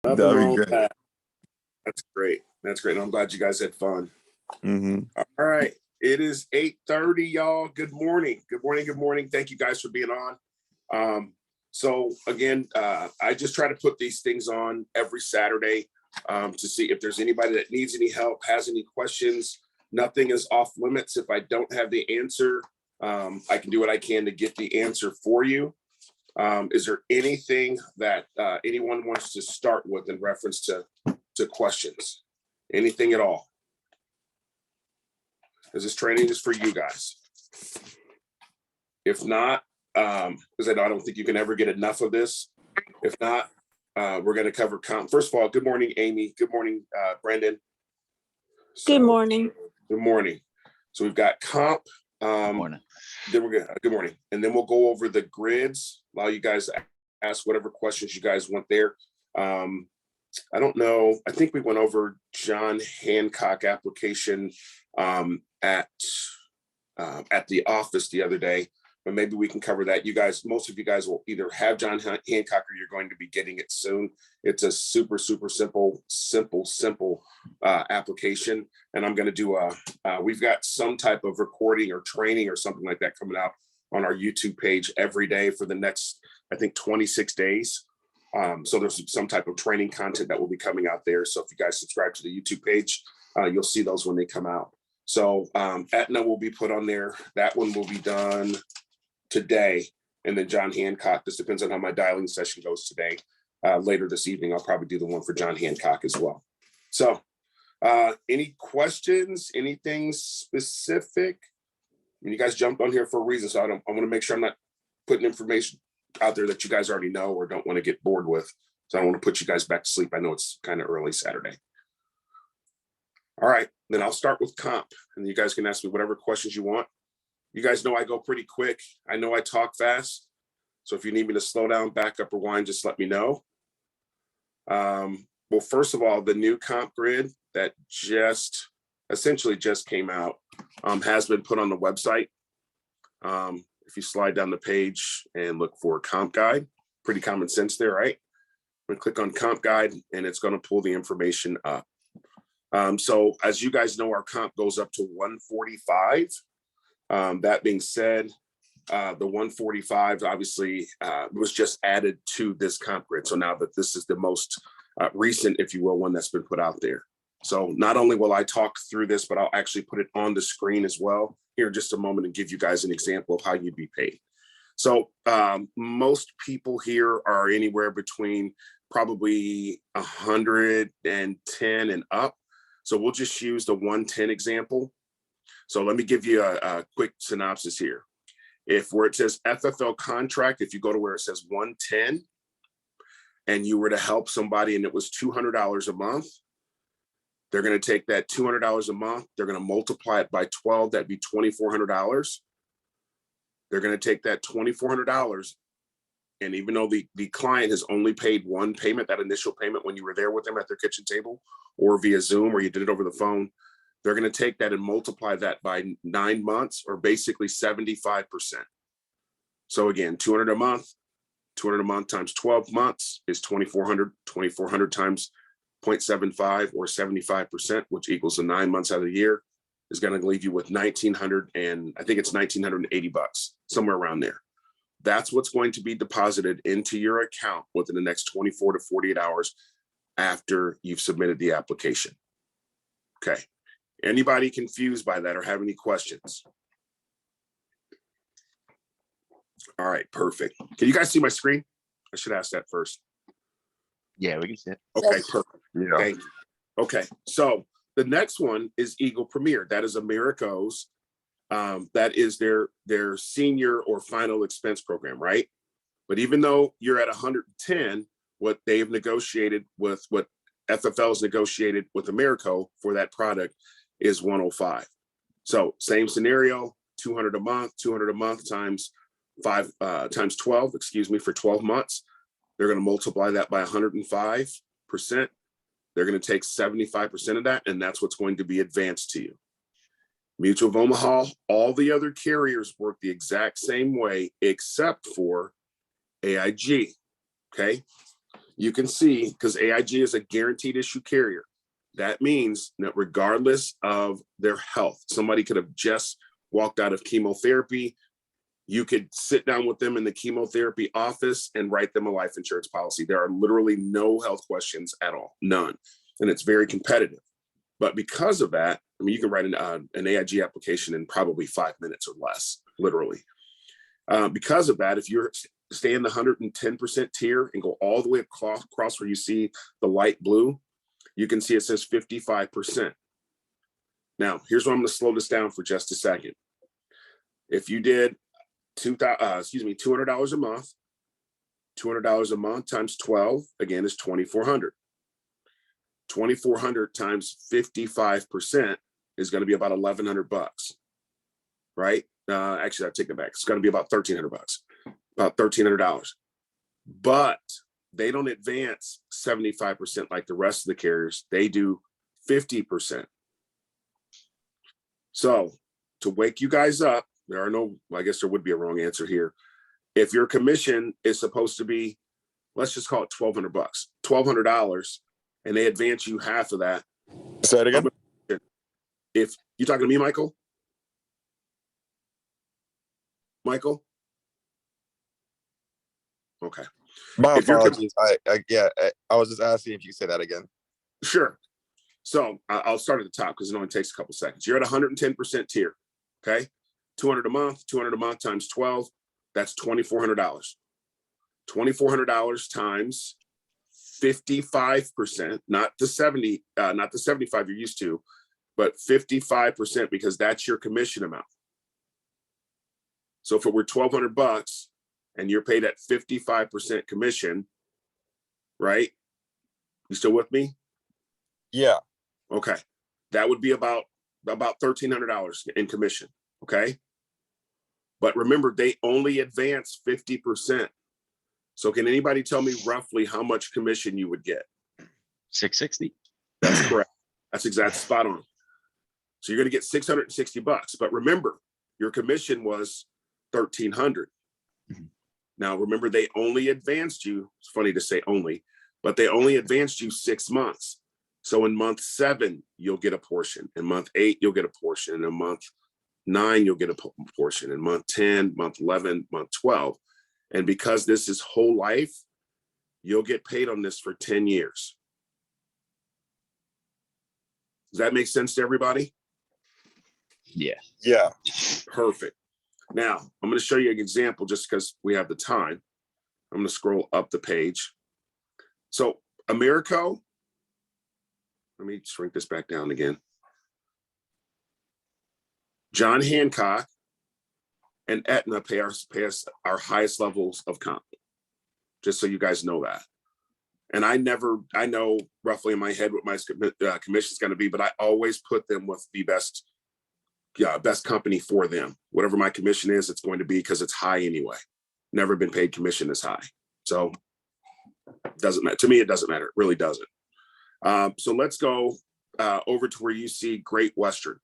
Nothing That'd wrong be with great. that. That's great. That's great. I'm glad you guys had fun. Mm-hmm. All right. It is 8:30, y'all. Good morning. Good morning. Good morning. Thank you guys for being on. So again, I just try to put these things on every Saturday to see if there's anybody that needs any help, has any questions. Nothing is off limits. If I don't have the answer, I can do what I can to get the answer for you. Is there anything that anyone wants to start with in reference to questions? Anything at all? Is this training is for you guys? If not, because I don't think you can ever get enough of this. If not, we're going to cover comp. First of all, good morning, Amy. Good morning, Brandon. Good morning. Good morning. So we've got comp. Good morning. Then we're gonna good morning, and then we'll go over the grids. Allow you guys to ask whatever questions you guys want there. I don't know. I think we went over John Hancock application at the office the other day, but maybe we can cover that. You guys, most of you guys will either have John Hancock or you're going to be getting it soon. It's a super simple application, and I'm going to do we've got some type of recording or training or something like that coming out on our YouTube page every day for the next, I think, 26 days. So there's some type of training content that will be coming out there. So if you guys subscribe to the YouTube page, you'll see those when they come out. So Aetna will be put on there. That one will be done today. And then John Hancock, this depends on how my dialing session goes today. Later this evening, I'll probably do the one for John Hancock as well. So any questions, anything specific? I mean, you guys jumped on here for a reason. So I want to make sure I'm not putting information out there that you guys already know or don't want to get bored with. So I don't want to put you guys back to sleep. I know it's kind of early Saturday. All right, then I'll start with comp, and you guys can ask me whatever questions you want. You guys know I go pretty quick. I know I talk fast. So if you need me to slow down, back up, rewind, just let me know. Well, first of all, the new comp grid that essentially just came out has been put on the website. If you slide down the page and look for comp guide, pretty common sense there, right? I'm gonna click on comp guide and it's gonna pull the information up. So as you guys know, our comp goes up to 145. That being said, the 145 obviously was just added to this comp grid. So now that this is the most recent, if you will, one that's been put out there. So not only will I talk through this, but I'll actually put it on the screen as well here in just a moment and give you guys an example of how you'd be paid. So most people here are anywhere between probably 110 and up. So we'll just use the 110 example. So let me give you a quick synopsis here. If where it says FFL contract, if you go to where it says 110 and you were to help somebody and it was $200 a month, they're going to take that $200 a month. They're going to multiply it by 12. That'd be $2,400. They're going to take that $2,400. And even though the client has only paid one payment, that initial payment when you were there with them at their kitchen table or via Zoom or you did it over the phone, they're going to take that and multiply that by 9 months or basically 75%. So again, 200 a month times 12 months is 2,400. 2,400 times 0.75 or 75%, which equals the 9 months out of the year, is going to leave you with 1,900 and I think it's $1,980, somewhere around there. That's what's going to be deposited into your account within the next 24 to 48 hours after you've submitted the application. Okay. Anybody confused by that or have any questions? All right, perfect. Can you guys see my screen? I should ask that first. Yeah, we can see it. Okay, perfect. Yeah. Thank you. Okay, so the next one is Eagle Premier. That is Americo's. That is their senior or final expense program, right? But even though you're at 110, what they've negotiated with what FFL has negotiated with Americo for that product is 105. So same scenario, 200 a month times 12, for 12 months. They're going to multiply that by 105%. They're going to take 75% of that, and that's what's going to be advanced to you. Mutual of Omaha, all the other carriers work the exact same way except for AIG, okay? you can see, because AIG is a guaranteed issue carrier, that means that regardless of their health, somebody could have just walked out of chemotherapy. You could sit down with them in the chemotherapy office and write them a life insurance policy. There are literally no health questions at all, none. And it's very competitive. But because of that, I mean, you can write an AIG application in probably 5 minutes or less, literally. Because of that, if you're stay in the 110% tier and go all the way across where you see the light blue, you can see it says 55%. Now, here's where I'm going to slow this down for just a second. If you did $200 a month, $200 a month times 12, again, is $2,400. 2,400 times 55% is going to be about $1,100, right? Actually, I take it back. It's going to be about $1,300, about $1,300. But they don't advance 75% like the rest of the carriers. They do 50%. So to wake you guys up, there are no, I guess there would be a wrong answer here. If your commission is supposed to be, let's just call it $1,200, $1,200, and they advance you half of that. Say it again. If you talking to me, Michael? Michael? Okay. My If you're apologies. I was just asking if you could say that again. Sure. So I'll start at the top because it only takes a couple seconds. You're at 110% tier. Okay. $200 a month times 12. That's $2,400. $2,400 times 55%, not the 70, not the 75 you're used to, but 55% because that's your commission amount. So if it were $1,200 and you're paid at 55% commission, right? You still with me? Yeah. Okay. That would be about $1,300 in commission. Okay. But remember, they only advance 50%. So can anybody tell me roughly how much commission you would get? 660. That's correct. That's exactly spot on. So you're going to get $660. But remember, your commission was $1,300. Now, remember, they only advanced you. It's funny to say only, but they only advanced you 6 months. So in month 7, you'll get a portion. In month 8, you'll get a portion. And in month 9, you'll get a portion. In month 10, month 11, month 12. And because this is whole life, you'll get paid on this for 10 years. Does that make sense to everybody? Yeah. Yeah. Perfect. Now, I'm going to show you an example just because we have the time. I'm going to scroll up the page. So Americo, let me shrink this back down again. John Hancock and Aetna pay us our highest levels of comp, just so you guys know that. And I know roughly in my head what my commission is going to be, but I always put them with the best company for them. Whatever my commission is, it's going to be because it's high anyway. Never been paid commission this high. So it doesn't matter. To me, it doesn't matter. It really doesn't. So let's go over to where you see Great Western.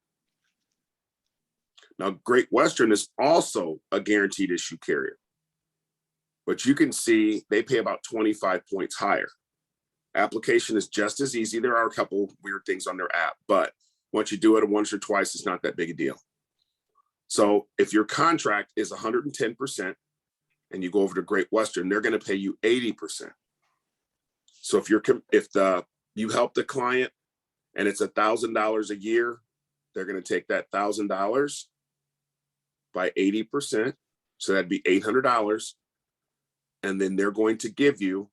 Now, Great Western is also a guaranteed issue carrier, but you can see they pay about 25 points higher. Application is just as easy. There are a couple weird things on their app, but once you do it once or twice, it's not that big a deal. So if your contract is 110% and you go over to Great Western, they're going to pay you 80%. So if you help the client and it's $1,000 a year, they're going to take that $1,000 by 80%. So that'd be $800. And then they're going to give you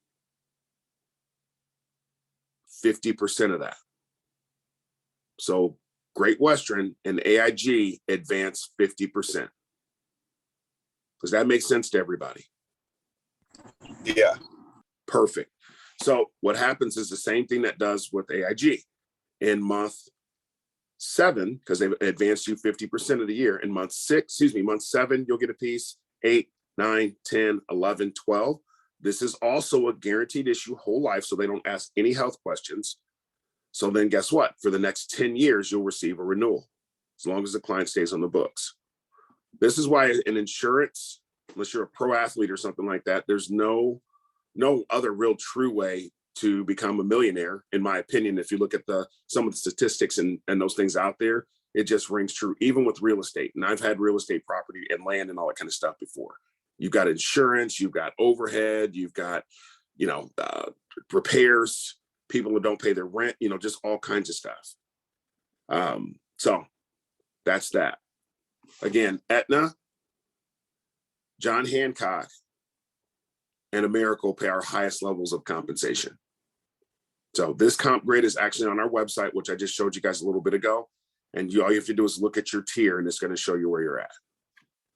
50% of that. So Great Western and AIG advance 50%. Does that make sense to everybody? Yeah. Perfect. So what happens is the same thing that does with AIG. In month 7, because they've advanced you 50% of the year. In month 7, you'll get a piece. 8, 9, 10, 11, 12. This is also a guaranteed issue whole life, so they don't ask any health questions. So then guess what? For the next 10 years, you'll receive a renewal as long as the client stays on the books. This is why in insurance, unless you're a pro athlete or something like that, there's no no other real true way to become a millionaire, in my opinion. If you look at some of the statistics and those things out there, it just rings true, even with real estate. And I've had real estate property and land and all that kind of stuff before. You've got insurance, you've got overhead, you've got, repairs, people who don't pay their rent, just all kinds of stuff. So that's that. Again, Aetna, John Hancock, and America will pay our highest levels of compensation. So this comp grid is actually on our website, which I just showed you guys a little bit ago. And all you have to do is look at your tier, and it's going to show you where you're at.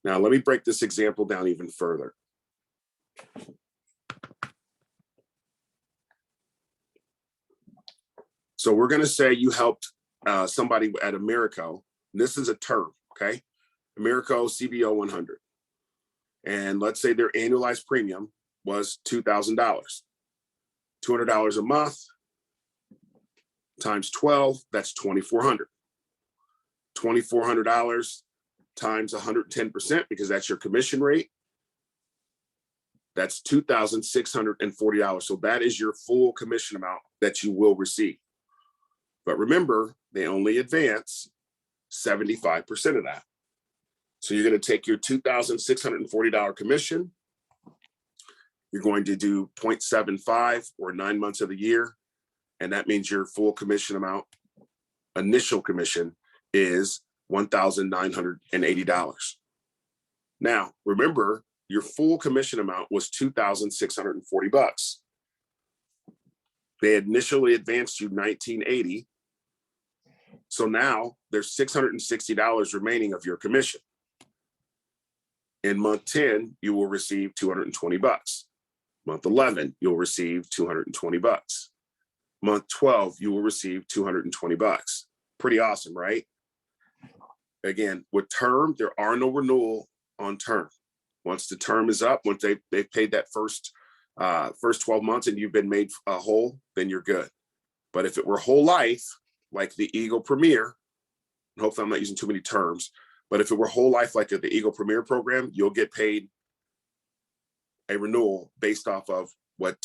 Now, let me break this example down even further. So we're going to say you helped somebody at Americo. This is a term, okay? Americo CBO 100. And let's say their annualized premium was $2,000. $200 a month times 12, that's $2,400. $2,400 times 110%, because that's your commission rate. That's $2,640. So that is your full commission amount that you will receive. But remember, they only advance 75% of that. So you're going to take your $2,640 commission. You're going to do 0.75 or 9 months of the year. And that means your full commission amount, initial commission, is $1,980. Now, remember, your full commission amount was $2,640. They initially advanced you $1,980. So now there's $660 remaining of your commission. In month 10, you will receive $220. Month 11, you'll receive $220. Month 12, you will receive $220. Pretty awesome, right? Again, with term, there are no renewal on term. Once the term is up, once they've paid that first 12 months and you've been made whole, then you're good. But if it were whole life, like the Eagle Premier, and hopefully I'm not using too many terms, but if it were whole life like the Eagle Premier program, you'll get paid a renewal based off of what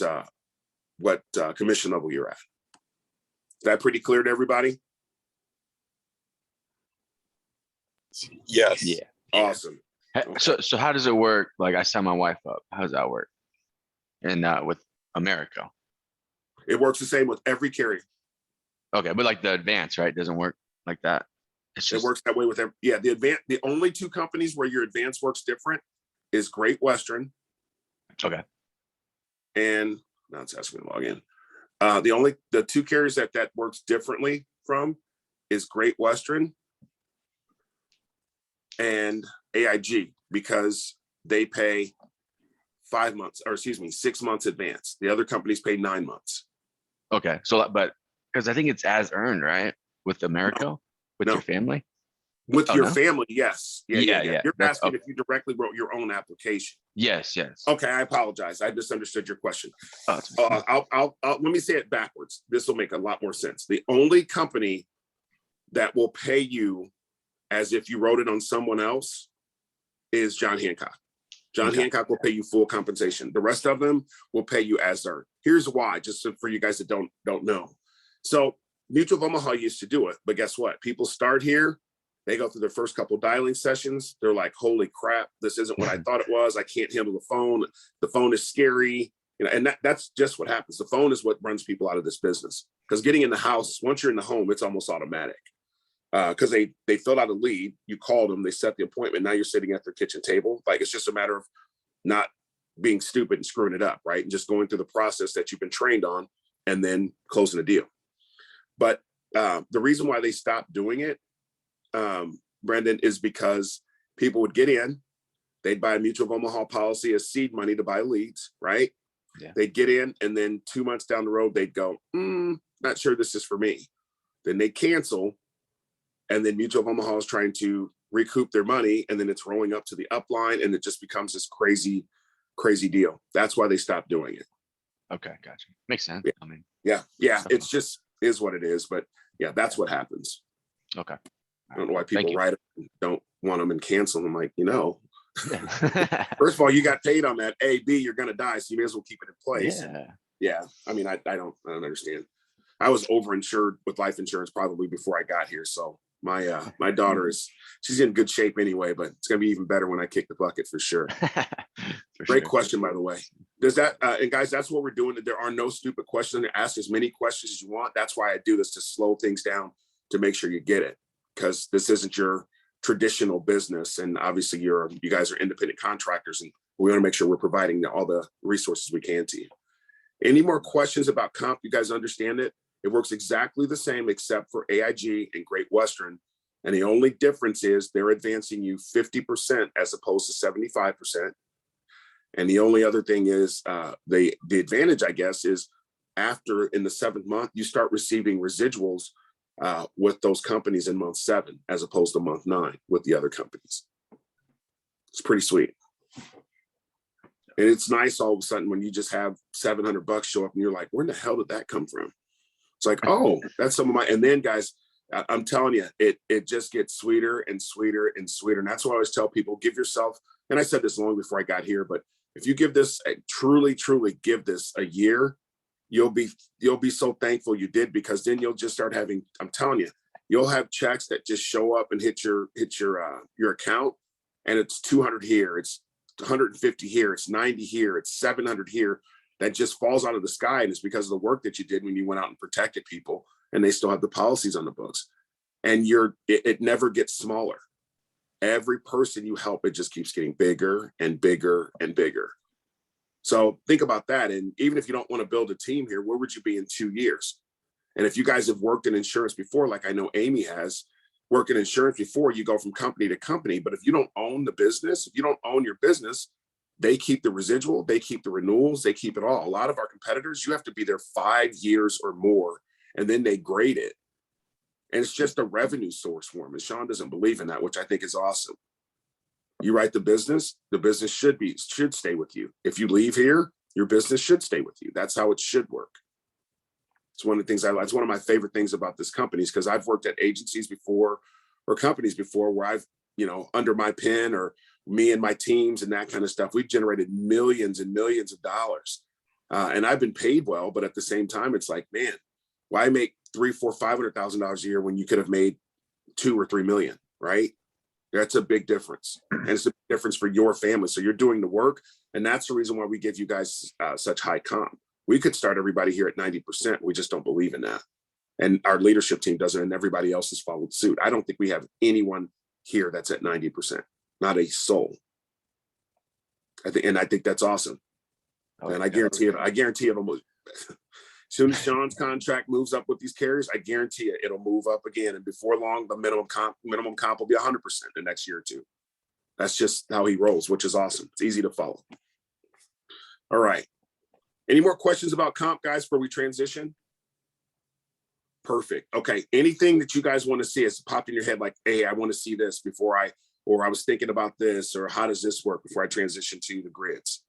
commission level you're at. Is that pretty clear to everybody? Yes. Yeah. Awesome. So how does it work? Like, I sign my wife up. How does that work? And with America. It works the same with every carrier. Okay, but like the advance, right? Doesn't work like that. It's It just works that way with them. Yeah, the only two companies where your advance works different is Great Western. okay. And now it's asking me to log in. The two carriers that works differently from is Great Western and AIG, because they pay 6 months advance. The other companies pay 9 months. Okay. So, but because I think it's as earned, right? With America, with No. your family. With Oh, your no? family, yes. Yeah. You're That's asking if you directly wrote your own application. Yes. Okay, I apologize. I misunderstood your question. Oh, it's- I'll let me say it backwards. This will make a lot more sense. The only company that will pay you as if you wrote it on someone else is John Hancock. John Hancock will pay you full compensation. The rest of them will pay you as earned. Here's why, just for you guys that don't know. So Mutual of Omaha used to do it, but guess what? People start here, they go through their first couple dialing sessions. They're like, holy crap, this isn't what I thought it was. I can't handle the phone. The phone is scary. And that's just what happens. The phone is what runs people out of this business. Because getting in the house, once you're in the home, it's almost automatic. Because they filled out a lead, you called them, they set the appointment. Now you're sitting at their kitchen table. Like, it's just a matter of not being stupid and screwing it up, right? And just going through the process that you've been trained on and then closing the deal. But the reason why they stopped doing it, Brendan, is because people would get in, they'd buy a Mutual of Omaha policy as seed money to buy leads, right? Yeah. They'd get in, and then 2 months down the road, they'd go, not sure this is for me. Then they cancel, and then Mutual of Omaha is trying to recoup their money, and then it's rolling up to the upline, and it just becomes this crazy deal. That's why they stopped doing it. Okay, gotcha. Makes sense. Yeah. I mean, Yeah, it's just is what it is. But yeah, that's what happens. okay. I don't know why people write them and don't want them and cancel them. Like, First of all, you got paid on that. A, B, you're going to die, so you may as well keep it in place. Yeah. Yeah. I mean, I don't understand. I was overinsured with life insurance probably before I got here. So my daughter she's in good shape anyway, but it's gonna be even better when I kick the bucket for sure. Great question, by the way. Does that and guys, that's what we're doing. There are no stupid questions. Ask as many questions as you want. That's why I do this, to slow things down, to make sure you get it, because this isn't your traditional business. And obviously you guys are independent contractors, and we want to make sure we're providing all the resources we can to you. Any more questions about comp? You guys understand it? It works exactly the same except for AIG and Great Western. And the only difference is they're advancing you 50% as opposed to 75%. And the only other thing is the advantage, I guess, is after in the 7th month, you start receiving residuals with those companies in month 7, as opposed to month 9 with the other companies. It's pretty sweet. And it's nice all of a sudden when you just have $700 show up and you're like, where in the hell did that come from? It's like, oh, that's some of my, and then guys, I'm telling you, it just gets sweeter and sweeter and sweeter. And that's why I always tell people, give yourself, and I said this long before I got here, but if you give this, truly give this a year, you'll be so thankful you did, because then you'll just start having, I'm telling you, you'll have checks that just show up and hit your account, and it's 200 here, it's 150 here, it's 90 here, it's 700 here. That just falls out of the sky, and it's because of the work that you did when you went out and protected people, and they still have the policies on the books. And it never gets smaller. Every person you help, it just keeps getting bigger and bigger and bigger. So think about that. And even if you don't want to build a team here, where would you be in 2 years? And if you guys have worked in insurance before, like I know Amy has worked in insurance before, you go from company to company. But if you don't own the business, if you don't own your business, they keep the residual, they keep the renewals, they keep it all. A lot of our competitors, you have to be there 5 years or more, and then they grade it. And it's just a revenue source for them. And Sean doesn't believe in that, which I think is awesome. You write the business should stay with you. If you leave here, your business should stay with you. That's how it should work. It's one of the things it's one of my favorite things about this company, is because I've worked at agencies before or companies before where I've, under my pen, or me and my teams and that kind of stuff, we've generated millions and millions of dollars. And I've been paid well, but at the same time, it's like, man, why make $300,000, $400,000, $500,000 a year when you could have made 2 or 3 million, right? That's a big difference. And it's a big difference for your family. So you're doing the work. And that's the reason why we give you guys such high comp. We could start everybody here at 90%. We just don't believe in that. And our leadership team doesn't, and everybody else has followed suit. I don't think we have anyone here that's at 90%. Not a soul. I think that's awesome. And I guarantee it'll move. As soon as Sean's contract moves up with these carriers, I guarantee it'll move up again. And before long, the minimum comp will be 100% the next year or two. That's just how he rolls, which is awesome. It's easy to follow. All right. Any more questions about comp, guys, before we transition? Perfect. Okay. Anything that you guys want to see has popped in your head, like, hey, I want to see this before or I was thinking about this, or how does this work before I transition to the grids?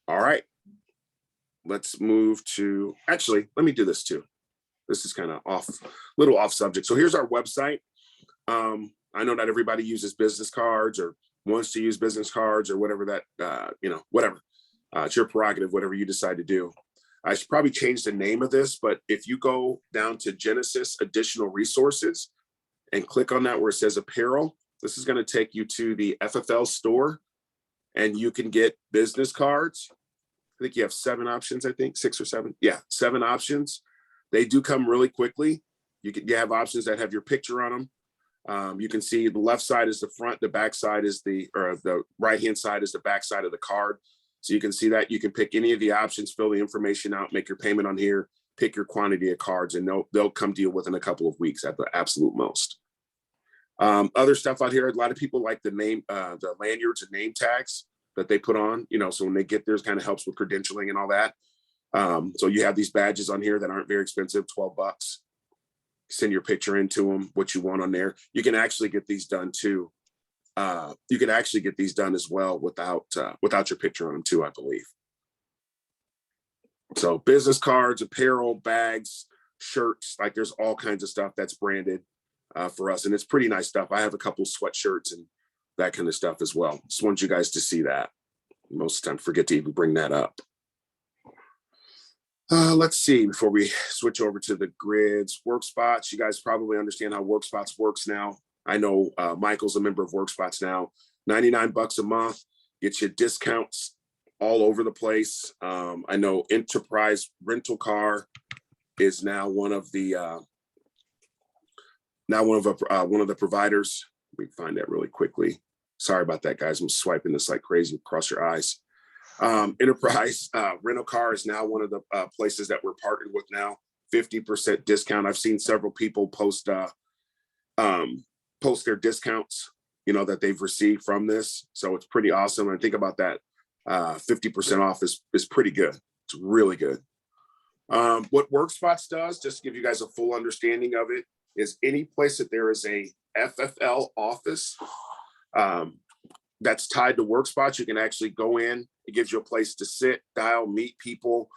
All right. Let's move to, actually, let me do this too. This is kind of little off subject. So here's our website. I know not everybody uses business cards or wants to use business cards or whatever that, whatever. It's your prerogative, whatever you decide to do. I should probably change the name of this, but if you go down to Genesis Additional Resources and click on that where it says apparel, this is going to take you to the FFL store, and you can get business cards. I think you have 7 options, 6 or 7. Yeah, 7 options. They do come really quickly. You have options that have your picture on them. You can see the left side is the front, the back side is the right-hand side is the back side of the card. So you can see that. You can pick any of the options, fill the information out, make your payment on here, pick your quantity of cards, and they'll come to you within a couple of weeks at the absolute most. Other stuff out here, a lot of people like the lanyards and name tags that they put on, so when they get theirs, kind of helps with credentialing and all that. So you have these badges on here that aren't very expensive, $12. Send your picture into them, what you want on there. You can actually get these done too. You can actually get these done as well without your picture on them too, I believe. So business cards, apparel, bags, shirts, like there's all kinds of stuff that's branded. for us. And it's pretty nice stuff. I have a couple sweatshirts and that kind of stuff as well. Just want you guys to see that. Most of the time, forget to even bring that up. Let's see, before we switch over to the grids, WorkSpots. You guys probably understand how WorkSpots works now. I know Michael's a member of WorkSpots now. $99 a month, gets you discounts all over the place. I know Enterprise Rental Car is now one of the providers. Let me find that really quickly. Sorry about that, guys. I'm swiping this like crazy across your eyes. Enterprise Rental Car is now one of the places that we're partnered with now. 50% discount. I've seen several people post their discounts, that they've received from this. So it's pretty awesome. And think about that. 50% off is pretty good. It's really good. What WorkSpots does, just to give you guys a full understanding of it, is any place that there is a FFL office that's tied to WorkSpots, you can actually go in. It gives you a place to sit, dial, meet people,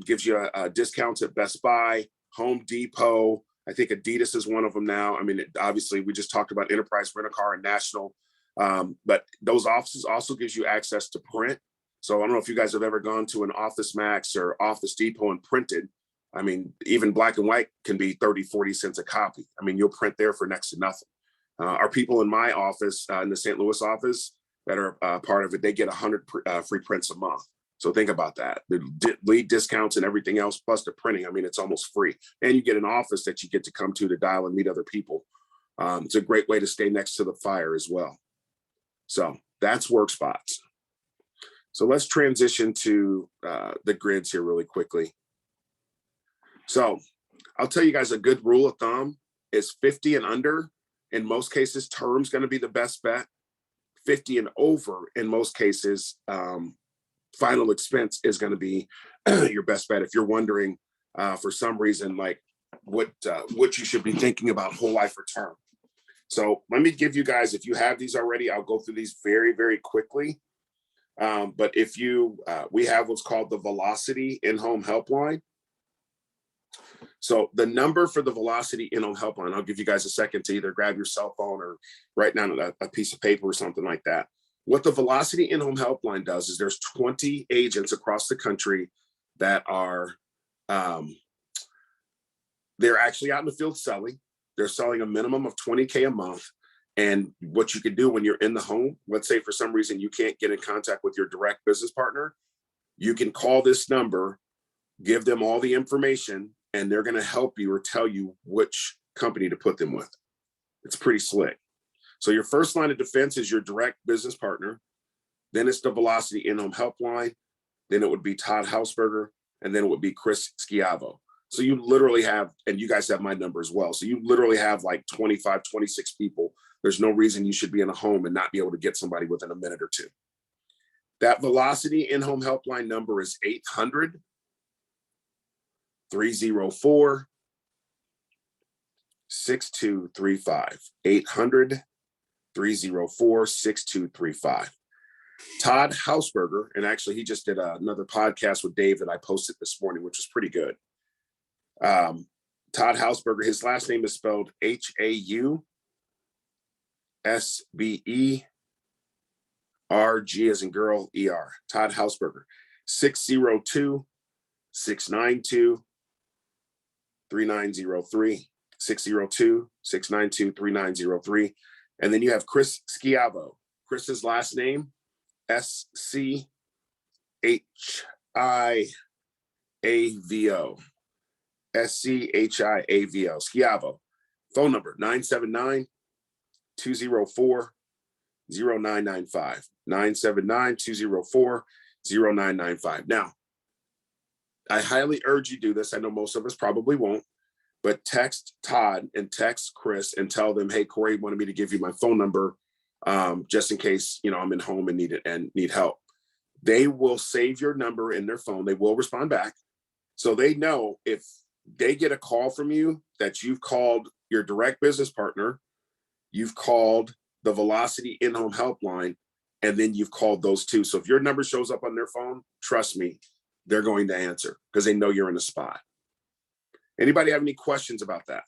gives you discounts at Best Buy, Home Depot. I think Adidas is one of them now. I mean, obviously, we just talked about Enterprise Rent a Car and National, but those offices also gives you access to print. So I don't know if you guys have ever gone to an Office Max or Office Depot and printed. I mean, even black and white can be 30, 40 cents a copy. I mean, you'll print there for next to nothing. Our people in my office, in the St. Louis office that are part of it, they get 100 free prints a month. So think about that. The lead discounts and everything else, plus the printing. I mean, it's almost free. And you get an office that you get to come to dial and meet other people. It's a great way to stay next to the fire as well. So that's WorkSpots. So let's transition to the grids here really quickly. So I'll tell you guys a good rule of thumb is 50 and under. In most cases, term's going to be the best bet. 50 and over, in most cases, final expense is going to be your best bet. If you're wondering for some reason, like what you should be thinking about whole life or term. So let me give you guys, if you have these already, I'll go through these very, very quickly. But if we have what's called the Velocity in-home helpline. So the number for the Velocity in-home helpline, I'll give you guys a second to either grab your cell phone or write down a piece of paper or something like that. What the Velocity in-home helpline does is there's 20 agents across the country that are, they're actually out in the field selling. They're selling a minimum of $20K a month. And what you can do when you're in the home, let's say for some reason you can't get in contact with your direct business partner, you can call this number, give them all the information, and they're going to help you or tell you which company to put them with. It's pretty slick. So your first line of defense is your direct business partner. Then it's the Velocity in-home helpline. Then it would be Todd Hausberger. And then it would be Chris Schiavo. So you literally have, and you guys have my number as well. So you literally have like 25, 26 people. There's no reason you should be in a home and not be able to get somebody within a minute or two. That Velocity in-home helpline number is 800-304-6235. 800-304-6235. Todd Hausberger, and actually he just did another podcast with Dave that I posted this morning, which was pretty good. Todd Hausberger, his last name is spelled Hausberger, as in girl, ER. Todd Hausberger, 602-692-3903. 602-692-3903. And then you have Chris Schiavo. Chris's last name, Schiavo. Schiavo. Schiavo. Phone number 979-204-0995. 979-204-0995. Now, I highly urge you do this. I know most of us probably won't, but text Todd and text Chris and tell them, hey, Corey wanted me to give you my phone number just in case, I'm in home and need help. They will save your number in their phone. They will respond back. So they know if they get a call from you that you've called your direct business partner, you've called the Velocity in-home helpline, and then you've called those two. So if your number shows up on their phone, trust me, they're going to answer because they know you're in a spot. Anybody have any questions about that?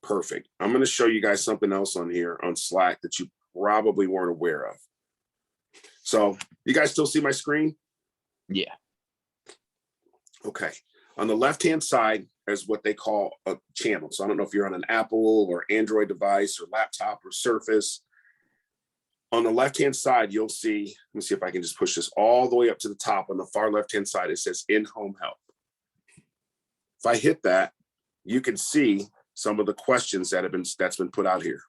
Perfect. I'm going to show you guys something else on here on Slack that you probably weren't aware of. So you guys still see my screen? Yeah. Okay. On the left-hand side is what they call a channel. So I don't know if you're on an Apple or Android device or laptop or Surface. On the left-hand side, you'll see, let me see if I can just push this all the way up to the top. On the far left-hand side, it says in-home help. If I hit that, you can see some of the questions that's been put out here.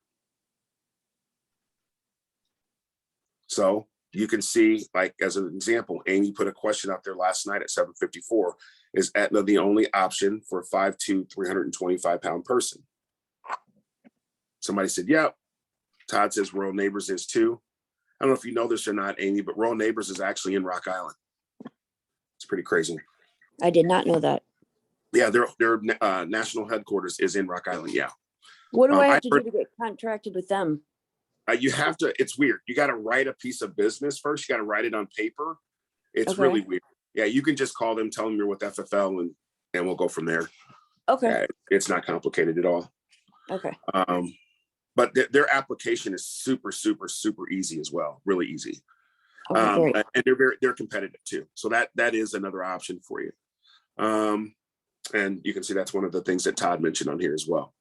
So you can see, like, as an example, Amy put a question out there last night at 7:54. Is Aetna the only option for a 5'2", 325-pound person? Somebody said, yep. Todd says Rural Neighbors is too. I don't know if you know this or not, Amy, but Rural Neighbors is actually in Rock Island. It's pretty crazy. I did not know that. Yeah, their national headquarters is in Rock Island. Yeah. What do I have to heard- do to get contracted with them? You have to, it's weird. You got to write a piece of business first. You got to write it on paper. It's Okay. really weird. Yeah, you can just call them, tell them you're with FFL, and we'll go from there. Okay. Yeah, it's not complicated at all. Okay. But their application is super, super, super easy as well. Really easy. Okay, great. And they're competitive too. So that is another option for you. And you can see that's one of the things that Todd mentioned on here as well.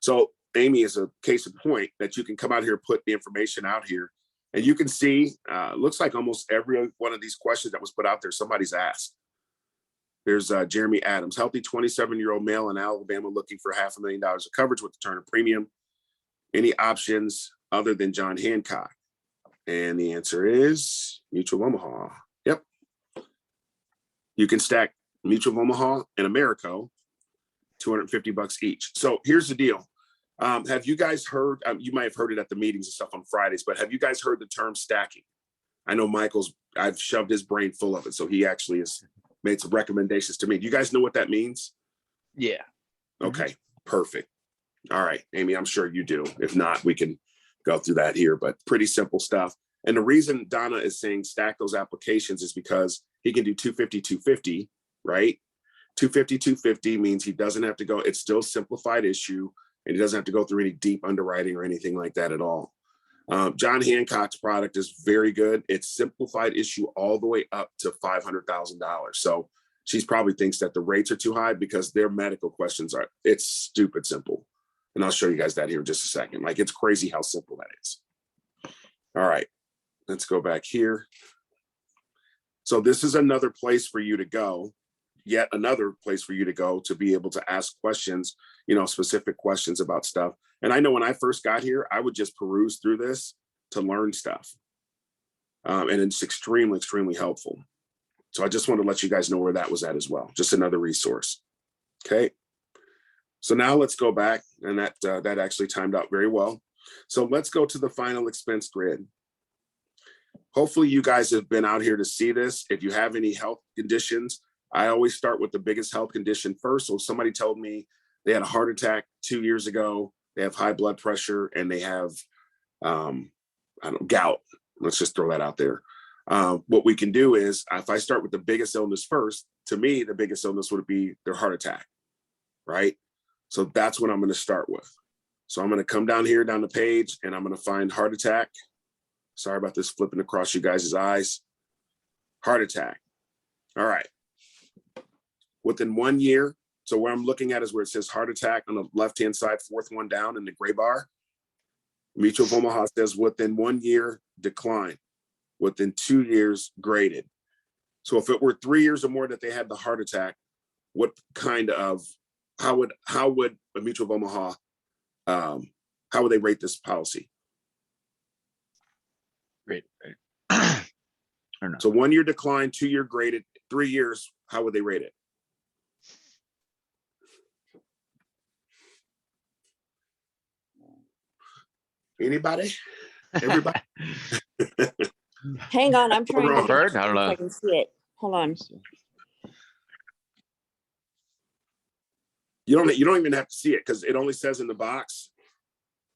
So Amy is a case in point that you can come out here, put the information out here, and you can see, looks like almost every one of these questions that was put out there, somebody's asked. There's Jeremy Adams, healthy 27-year-old male in Alabama looking for $500,000 of coverage with the Turner premium. Any options other than John Hancock? And the answer is Mutual of Omaha. Yep. You can stack Mutual of Omaha and Americo, $250 each. So here's the deal. Have you guys heard, you might have heard it at the meetings and stuff on Fridays, but have you guys heard the term stacking? I know I've shoved his brain full of it. So he actually has made some recommendations to me. Do you guys know what that means? Yeah. Okay, perfect. All right, Amy, I'm sure you do. If not, we can go through that here, but pretty simple stuff. And the reason Donna is saying stack those applications is because he can do 250, 250, right? 250, 250 means he doesn't have to go, it's still simplified issue, and he doesn't have to go through any deep underwriting or anything like that at all. John Hancock's product is very good. It's simplified issue all the way up to $500,000. So she probably thinks that the rates are too high because their medical questions it's stupid simple. And I'll show you guys that here in just a second. Like, it's crazy how simple that is. All right, let's go back here. So this is another place for you to go, yet another place for you to go to be able to ask questions, specific questions about stuff. And I know when I first got here, I would just peruse through this to learn stuff. And it's extremely, extremely helpful. So I just want to let you guys know where that was at as well. Just another resource. Okay. So now let's go back, and that actually timed out very well. So let's go to the final expense grid. Hopefully you guys have been out here to see this. If you have any health conditions, I always start with the biggest health condition first. So somebody told me they had a heart attack 2 years ago, they have high blood pressure, and they have gout. Let's just throw that out there. What we can do is, if I start with the biggest illness first, to me, the biggest illness would be their heart attack, right? So that's what I'm going to start with. So I'm going to come down here, down the page, and I'm going to find heart attack. Sorry about this flipping across you guys' eyes. Heart attack. All right. Within 1 year, so where I'm looking at is where it says heart attack on the left-hand side, fourth one down in the gray bar. Mutual of Omaha says within 1 year, decline. Within 2 years, graded. So if it were 3 years or more that they had the heart attack, how would a Mutual of Omaha, how would they rate this policy? Great. So 1 year decline, 2 year graded, 3 years, how would they rate it? Anybody? Everybody? Hang on, I'm trying to Bird? I don't see if know. I can see it. Hold on. You don't even have to see it because it only says in the box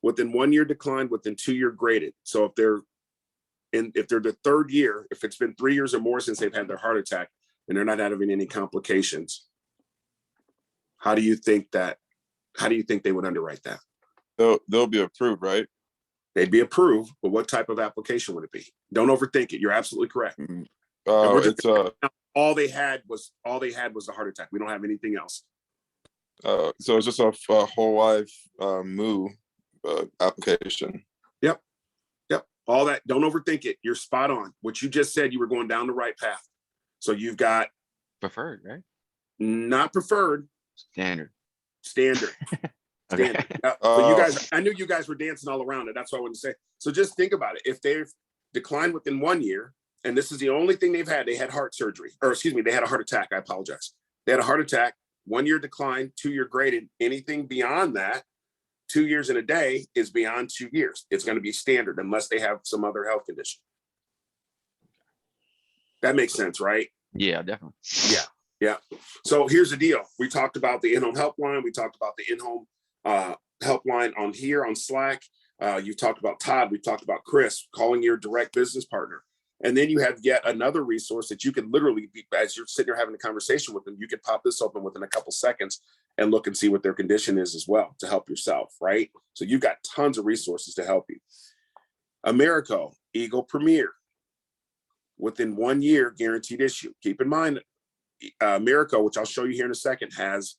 within 1 year decline, within 2 year graded. So if they're the third year, if it's been 3 years or more since they've had their heart attack and they're not having any complications, how do you think that How do you think they would underwrite that? They'll be approved, right? They'd be approved, but what type of application would it be? Don't overthink it. You're absolutely correct. And Oh, we're just it's all they had was a heart attack. We don't have anything else. so it's just a whole life moo application. Yep. All that. Don't overthink it. You're spot on. What you just said, you were going down the right path. So you've got Preferred, right? not preferred, Standard. standard. Okay. Standard. So you guys, I knew you guys were dancing all around it. That's what I wanted to say. So just think about it. If they've declined within 1 year, and this is the only thing they've had, they had heart surgery, or excuse me, they had a heart attack. I apologize. They had a heart attack, 1 year decline, 2 year graded. Anything beyond that, 2 years in a day is beyond 2 years. It's going to be standard unless they have some other health condition. That makes sense, right? Yeah, definitely. Yeah. So here's the deal. We talked about the in-home helpline. We talked about the in-home helpline on here on Slack. You talked about Todd. We talked about Chris calling your direct business partner. And then you have yet another resource that you can literally be, as you're sitting here having a conversation with them, you can pop this open within a couple seconds and look and see what their condition is as well to help yourself, right? So you've got tons of resources to help you. Americo, Eagle Premier, within 1 year, guaranteed issue. Keep in mind, Americo, which I'll show you here in a second, has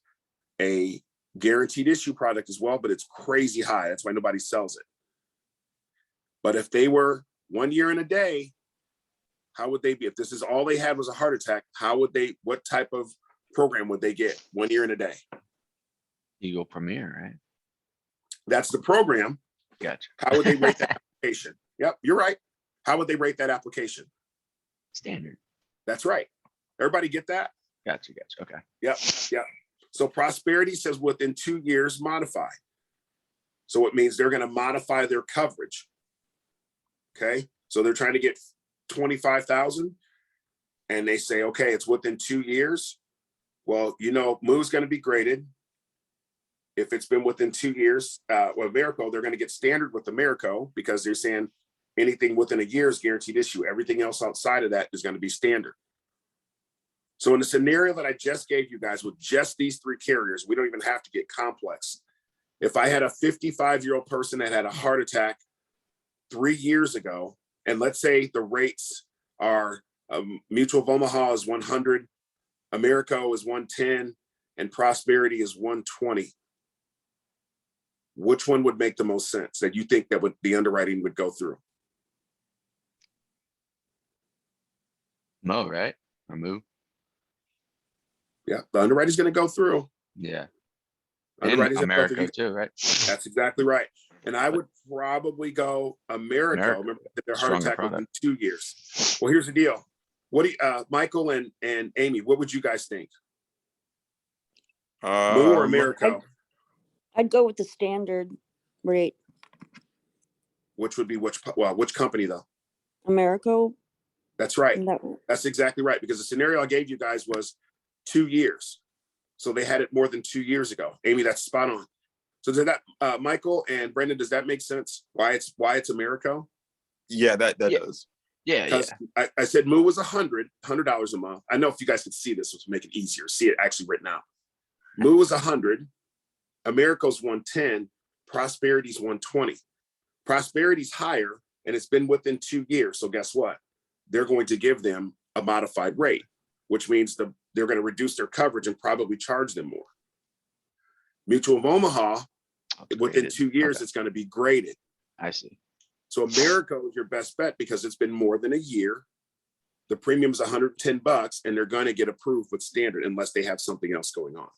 a guaranteed issue product as well, but it's crazy high. That's why nobody sells it. But if they were 1 year in a day, how would they be? If this is all they had was a heart attack, how would they, what type of program would they get 1 year in a day? Eagle Premier, right? That's the program. Gotcha. How would they rate that application? Yep, you're right. How would they rate that application? Standard. That's right. Everybody get that? Gotcha. Okay. Yep. So Prosperity says within 2 years, modify. So it means they're going to modify their coverage. Okay. So they're trying to get 25,000 and they say, okay, it's within 2 years. Well, you know, MOO's going to be graded. If it's been within 2 years, Americo, they're going to get standard with Americo because they're saying anything within a year is guaranteed issue. Everything else outside of that is going to be standard. So in the scenario that I just gave you guys with just these three carriers, we don't even have to get complex. If I had a 55-year-old person that had a heart attack 3 years ago, and let's say the rates are Mutual of Omaha is 100, Americo is 110, and Prosperity is 120. Which one would make the most sense that you think that would the underwriting would go through? Mo, right? Or Moo? Yeah, the underwriting's going to go through. Yeah. Underwriting's And gonna go through. America too, right? That's exactly right. And I would probably go Americo. America. Remember their heart Stronger attack product. within 2 years. Well, here's the deal. What do you, Michael and Amy, what would you guys think? Moo or Americo? I'd go with the standard rate. Which would be which company though? Americo. That's right. That, That's exactly right. Because the scenario I gave you guys was 2 years. So they had it more than 2 years ago. Amy, that's spot on. So does that, Michael and Brendan, does that make sense? Why it's Americo? Yeah, that Yeah. does. Yeah. Because I said Moo was $100 a month. I know if you guys could see this, which would make it easier, see it actually written out. Moo was 100, Americo's 110, Prosperity's 120. Prosperity's higher, and it's been within 2 years. So guess what? They're going to give them a modified rate, which means they're going to reduce their coverage and probably charge them more. Mutual of Omaha, within 2 years, Okay. it's going to be graded. I see. So Americo is your best bet because it's been more than a year. The premium is $110 and they're going to get approved with standard unless they have something else going on.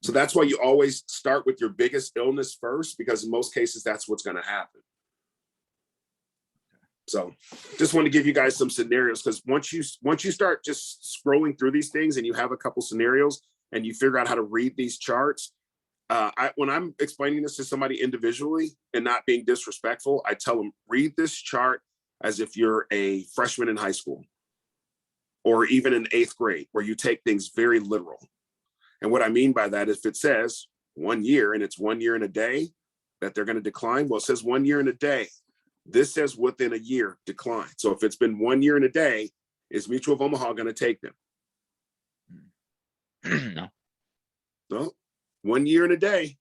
So that's why you always start with your biggest illness first, because in most cases, that's what's going to happen. So just want to give you guys some scenarios, because once you start just scrolling through these things and you have a couple scenarios and you figure out how to read these charts, when I'm explaining this to somebody individually and not being disrespectful, I tell them, read this chart as if you're a freshman in high school or even in 8th grade, where you take things very literal. And what I mean by that is if it says 1 year and it's 1 year in a day that they're going to decline, well, it says 1 year in a day. This says within a year decline. So if it's been 1 year in a day, is Mutual of Omaha going to take them? No. No. 1 year and a day.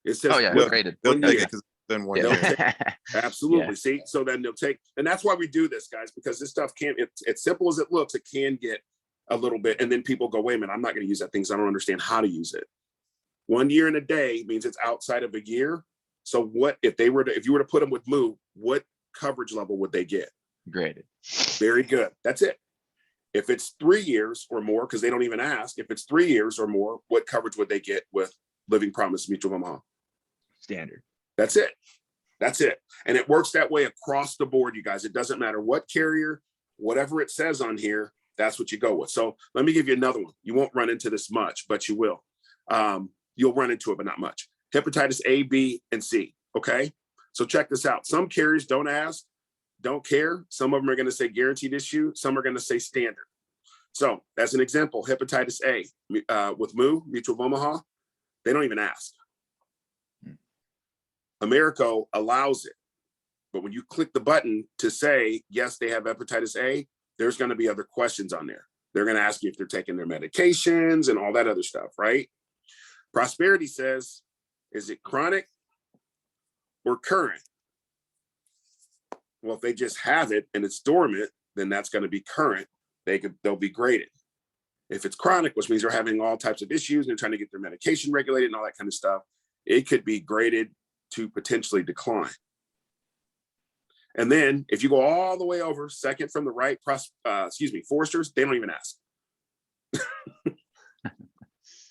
It says, Oh, yeah, They'll- graded. They'll One take year. it because then 1 They'll year. take- absolutely. See, so then they'll take, and that's why we do this, guys, because this stuff can't, it's simple as it looks, it can get a little bit, and then people go, wait a minute, I'm not going to use that thing because I don't understand how to use it. 1 year and a day means it's outside of a year. So what if you were to put them with Moo, what coverage level would they get? Graded. Very good. That's it. If it's 3 years or more, because they don't even ask, if it's 3 years or more, what coverage would they get with Living Promise Mutual of Omaha? Standard. That's it. That's it. And it works that way across the board, you guys. It doesn't matter what carrier, whatever it says on here, that's what you go with. So let me give you another one. You won't run into this much, but you will. You'll run into it, but not much. Hepatitis A, B, and C. Okay. So check this out. Some carriers don't ask, don't care. Some of them are going to say guaranteed issue. Some are going to say standard. So as an example, hepatitis A with Moo, Mutual of Omaha, they don't even ask. Americo allows it. But when you click the button to say, yes, they have hepatitis A, there's going to be other questions on there. They're going to ask you if they're taking their medications and all that other stuff, right? Prosperity says, is it chronic or current? Well, if they just have it and it's dormant, then that's going to be current. They'll be graded. If it's chronic, which means they're having all types of issues and they're trying to get their medication regulated and all that kind of stuff, it could be graded to potentially decline. And then if you go all the way over, second from the right, Foresters, they don't even ask.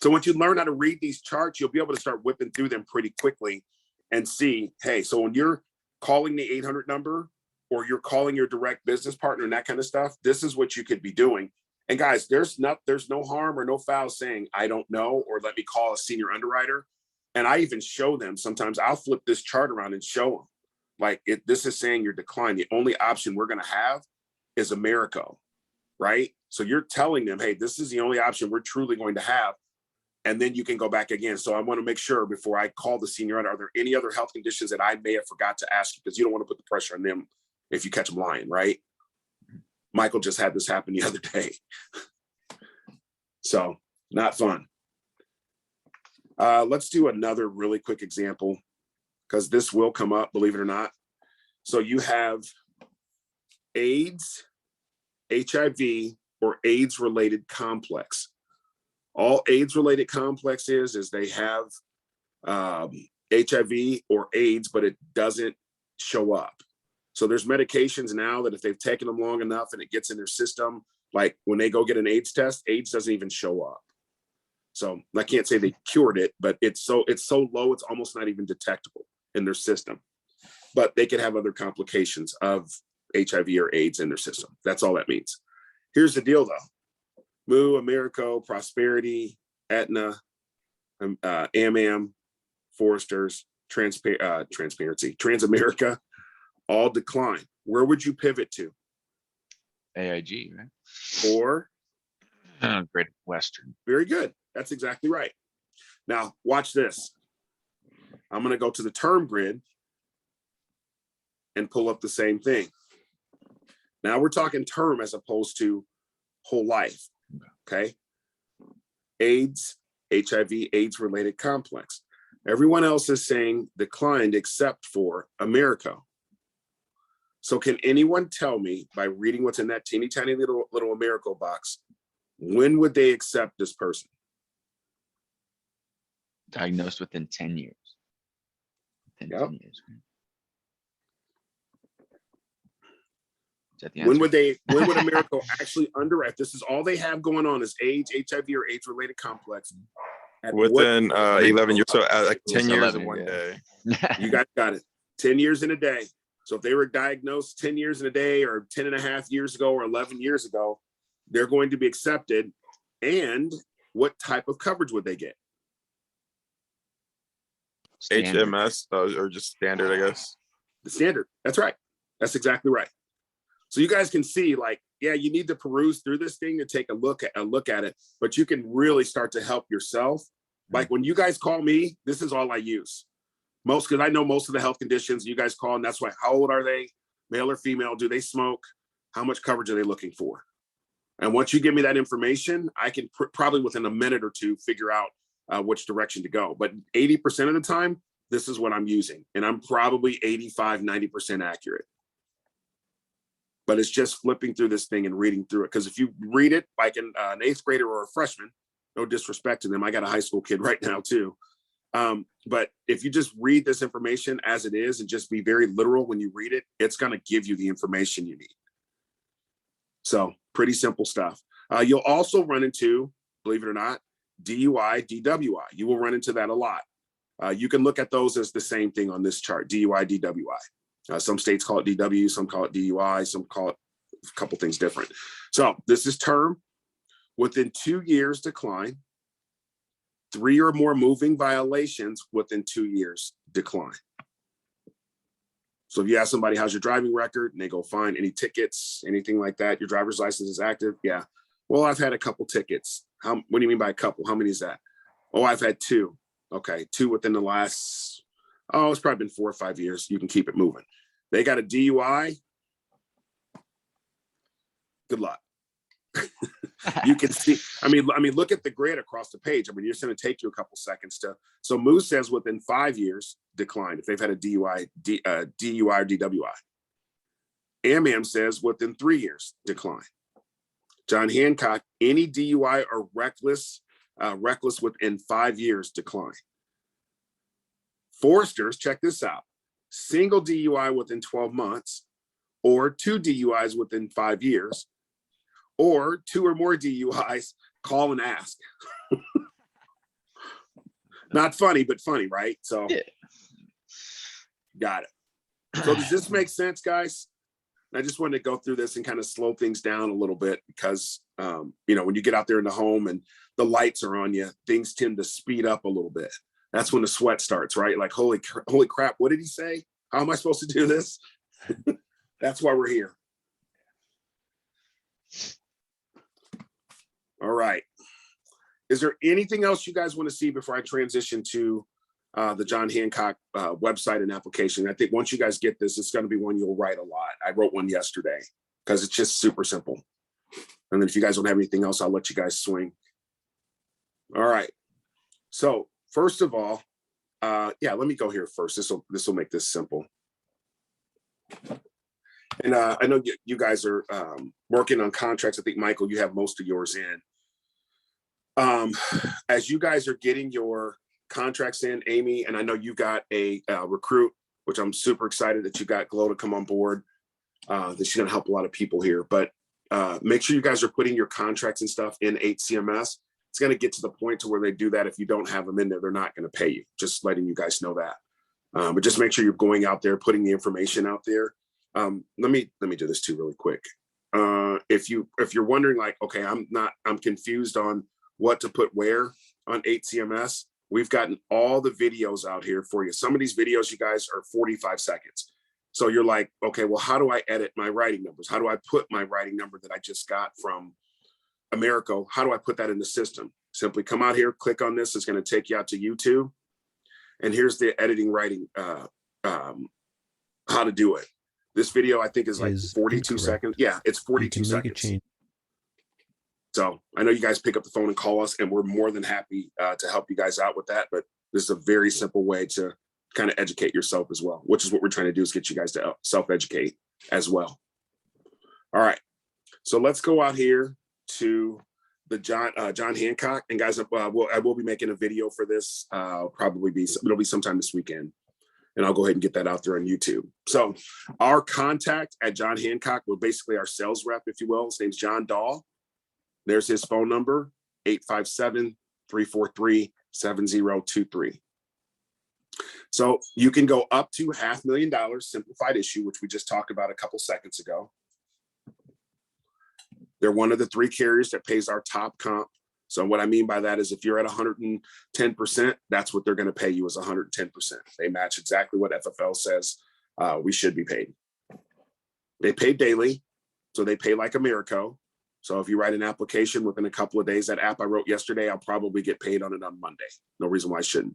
So once you learn how to read these charts, you'll be able to start whipping through them pretty quickly and see, hey, so when you're calling the 800 number or you're calling your direct business partner and that kind of stuff, this is what you could be doing. And guys, there's no harm or no foul saying, I don't know, or let me call a senior underwriter. And I even show them, sometimes I'll flip this chart around and show them, like, this is saying you're declined. The only option we're going to have is Americo, right? So you're telling them, hey, this is the only option we're truly going to have. And then you can go back again. So I want to make sure before I call the senior, are there any other health conditions that I may have forgot to ask you? Because you don't want to put the pressure on them if you catch them lying, right? Michael just had this happen the other day. So not fun. Let's do another really quick example because this will come up, believe it or not. So you have AIDS, HIV, or AIDS-related complex. All AIDS-related complex is they have HIV or AIDS, but it doesn't show up. So there's medications now that if they've taken them long enough and it gets in their system, like when they go get an AIDS test, AIDS doesn't even show up. So I can't say they cured it, but it's so low, it's almost not even detectable in their system. But they could have other complications of HIV or AIDS in their system. That's all that means. Here's the deal, though. Moo, Americo, Prosperity, Aetna, AmAm, Foresters, Transparency, Transamerica, all decline. Where would you pivot to? AIG, right? Or Great Western. very good. That's exactly right. Now, watch this. I'm going to go to the term grid and pull up the same thing. Now we're talking term as opposed to whole life. Okay. AIDS, HIV, AIDS related complex. Everyone else is saying declined except for Americo. So can anyone tell me by reading what's in that teeny tiny little Americo box, when would they accept this person? Diagnosed within 10 years. Within Yep. 10 years. Right? Is that the When answer? would Americo actually underwrite? This is all they have going on is AIDS, HIV, or AIDS related complex. At what- Within 11 years, so like 10 It's years 11, and 1 yeah. day. You guys got it. 10 years in a day. So if they were diagnosed 10 years in a day or 10 and a half years ago or 11 years ago, they're going to be accepted. And what type of coverage would they get? Standard. HMS or just standard, I guess. The standard. That's right. That's exactly right. So you guys can see, like, yeah, you need to peruse through this thing to take a look at it, but you can really start to help yourself. Like when you guys call me, this is all I use. Because I know most of the health conditions you guys call, and that's why, how old are they? Male or female? Do they smoke? How much coverage are they looking for? And once you give me that information, I can probably within a minute or two figure out which direction to go. But 80% of the time, this is what I'm using. And I'm probably 85, 90% accurate. But it's just flipping through this thing and reading through it. Because if you read it like an 8th grader or a freshman, no disrespect to them, I got a high school kid right now too. But if you just read this information as it is and just be very literal when you read it, it's going to give you the information you need. So pretty simple stuff. You'll also run into, believe it or not, DUI, DWI. You will run into that a lot. You can look at those as the same thing on this chart, DUI, DWI. Some states call it DW, some call it DUI, some call it a couple things different. So this is term. Within 2 years decline. 3 or more moving violations within 2 years decline. So if you ask somebody, how's your driving record? And they go, fine. Any tickets, anything like that? Your driver's license is active? Yeah. Well, I've had a couple tickets. What do you mean by a couple? How many is that? Oh, I've had 2. Okay. 2 within the last, it's probably been 4 or 5 years. You can keep it moving. They got a DUI. Good luck. You can see, I mean, look at the grid across the page. I mean, it's going to take you a couple seconds to, so Moose says within 5 years decline if they've had a DUI or DWI. Am says within 3 years decline. John Hancock, any DUI or reckless within 5 years decline. Forrester's, check this out, single DUI within 12 months or 2 DUIs within 5 years. Or 2 or more DUIs, call and ask. Not funny, but funny, right? So, yeah. Got it. So does this make sense, guys? I just wanted to go through this and kind of slow things down a little bit because, when you get out there in the home and the lights are on you, things tend to speed up a little bit. That's when the sweat starts, right? Like, holy crap, what did he say? How am I supposed to do this? That's why we're here. All right. Is there anything else you guys want to see before I transition to the John Hancock website and application? I think once you guys get this, it's going to be one you'll write a lot. I wrote one yesterday because it's just super simple. And then if you guys don't have anything else, I'll let you guys swing. All right. So first of all, let me go here first. This will make this simple. And I know you guys are working on contracts. I think, Michael, you have most of yours in. As you guys are getting your contracts in, Amy, and I know you got a recruit, which I'm super excited that you got Glow to come on board. That she's going to help a lot of people here. But make sure you guys are putting your contracts and stuff in HCMS. It's going to get to the point to where they do that. If you don't have them in there, they're not going to pay you. Just letting you guys know that. But just make sure you're going out there, putting the information out there. Let me do this too really quick. If you're wondering, like, okay, I'm confused on what to put where on HCMS, we've gotten all the videos out here for you. Some of these videos, you guys, are 45 seconds. So you're like, okay, well, how do I edit my writing numbers? How do I put my writing number that I just got from Americo? How do I put that in the system? Simply come out here, click on this. It's going to take you out to YouTube. And here's the editing writing, how to do it. This video, I think, is like 42 seconds. Yeah, it's 42 seconds. So I know you guys pick up the phone and call us, and we're more than happy to help you guys out with that. But this is a very simple way to kind of educate yourself as well, which is what we're trying to do, is get you guys to self-educate as well. All right. So let's go out here to the John Hancock. And guys, I will be making a video for this. It'll be sometime this weekend. And I'll go ahead and get that out there on YouTube. So our contact at John Hancock, we're basically our sales rep, if you will. His name's John Dahl. There's his phone number, 857-343-7023. So you can go up to $500,000 simplified issue, which we just talked about a couple seconds ago. They're one of the 3 carriers that pays our top comp. So what I mean by that is if you're at 110%, that's what they're going to pay you, is 110%. They match exactly what FFL says we should be paid. They pay daily, so they pay like Americo. So if you write an application within a couple of days, that app I wrote yesterday, I'll probably get paid on it on Monday. No reason why I shouldn't.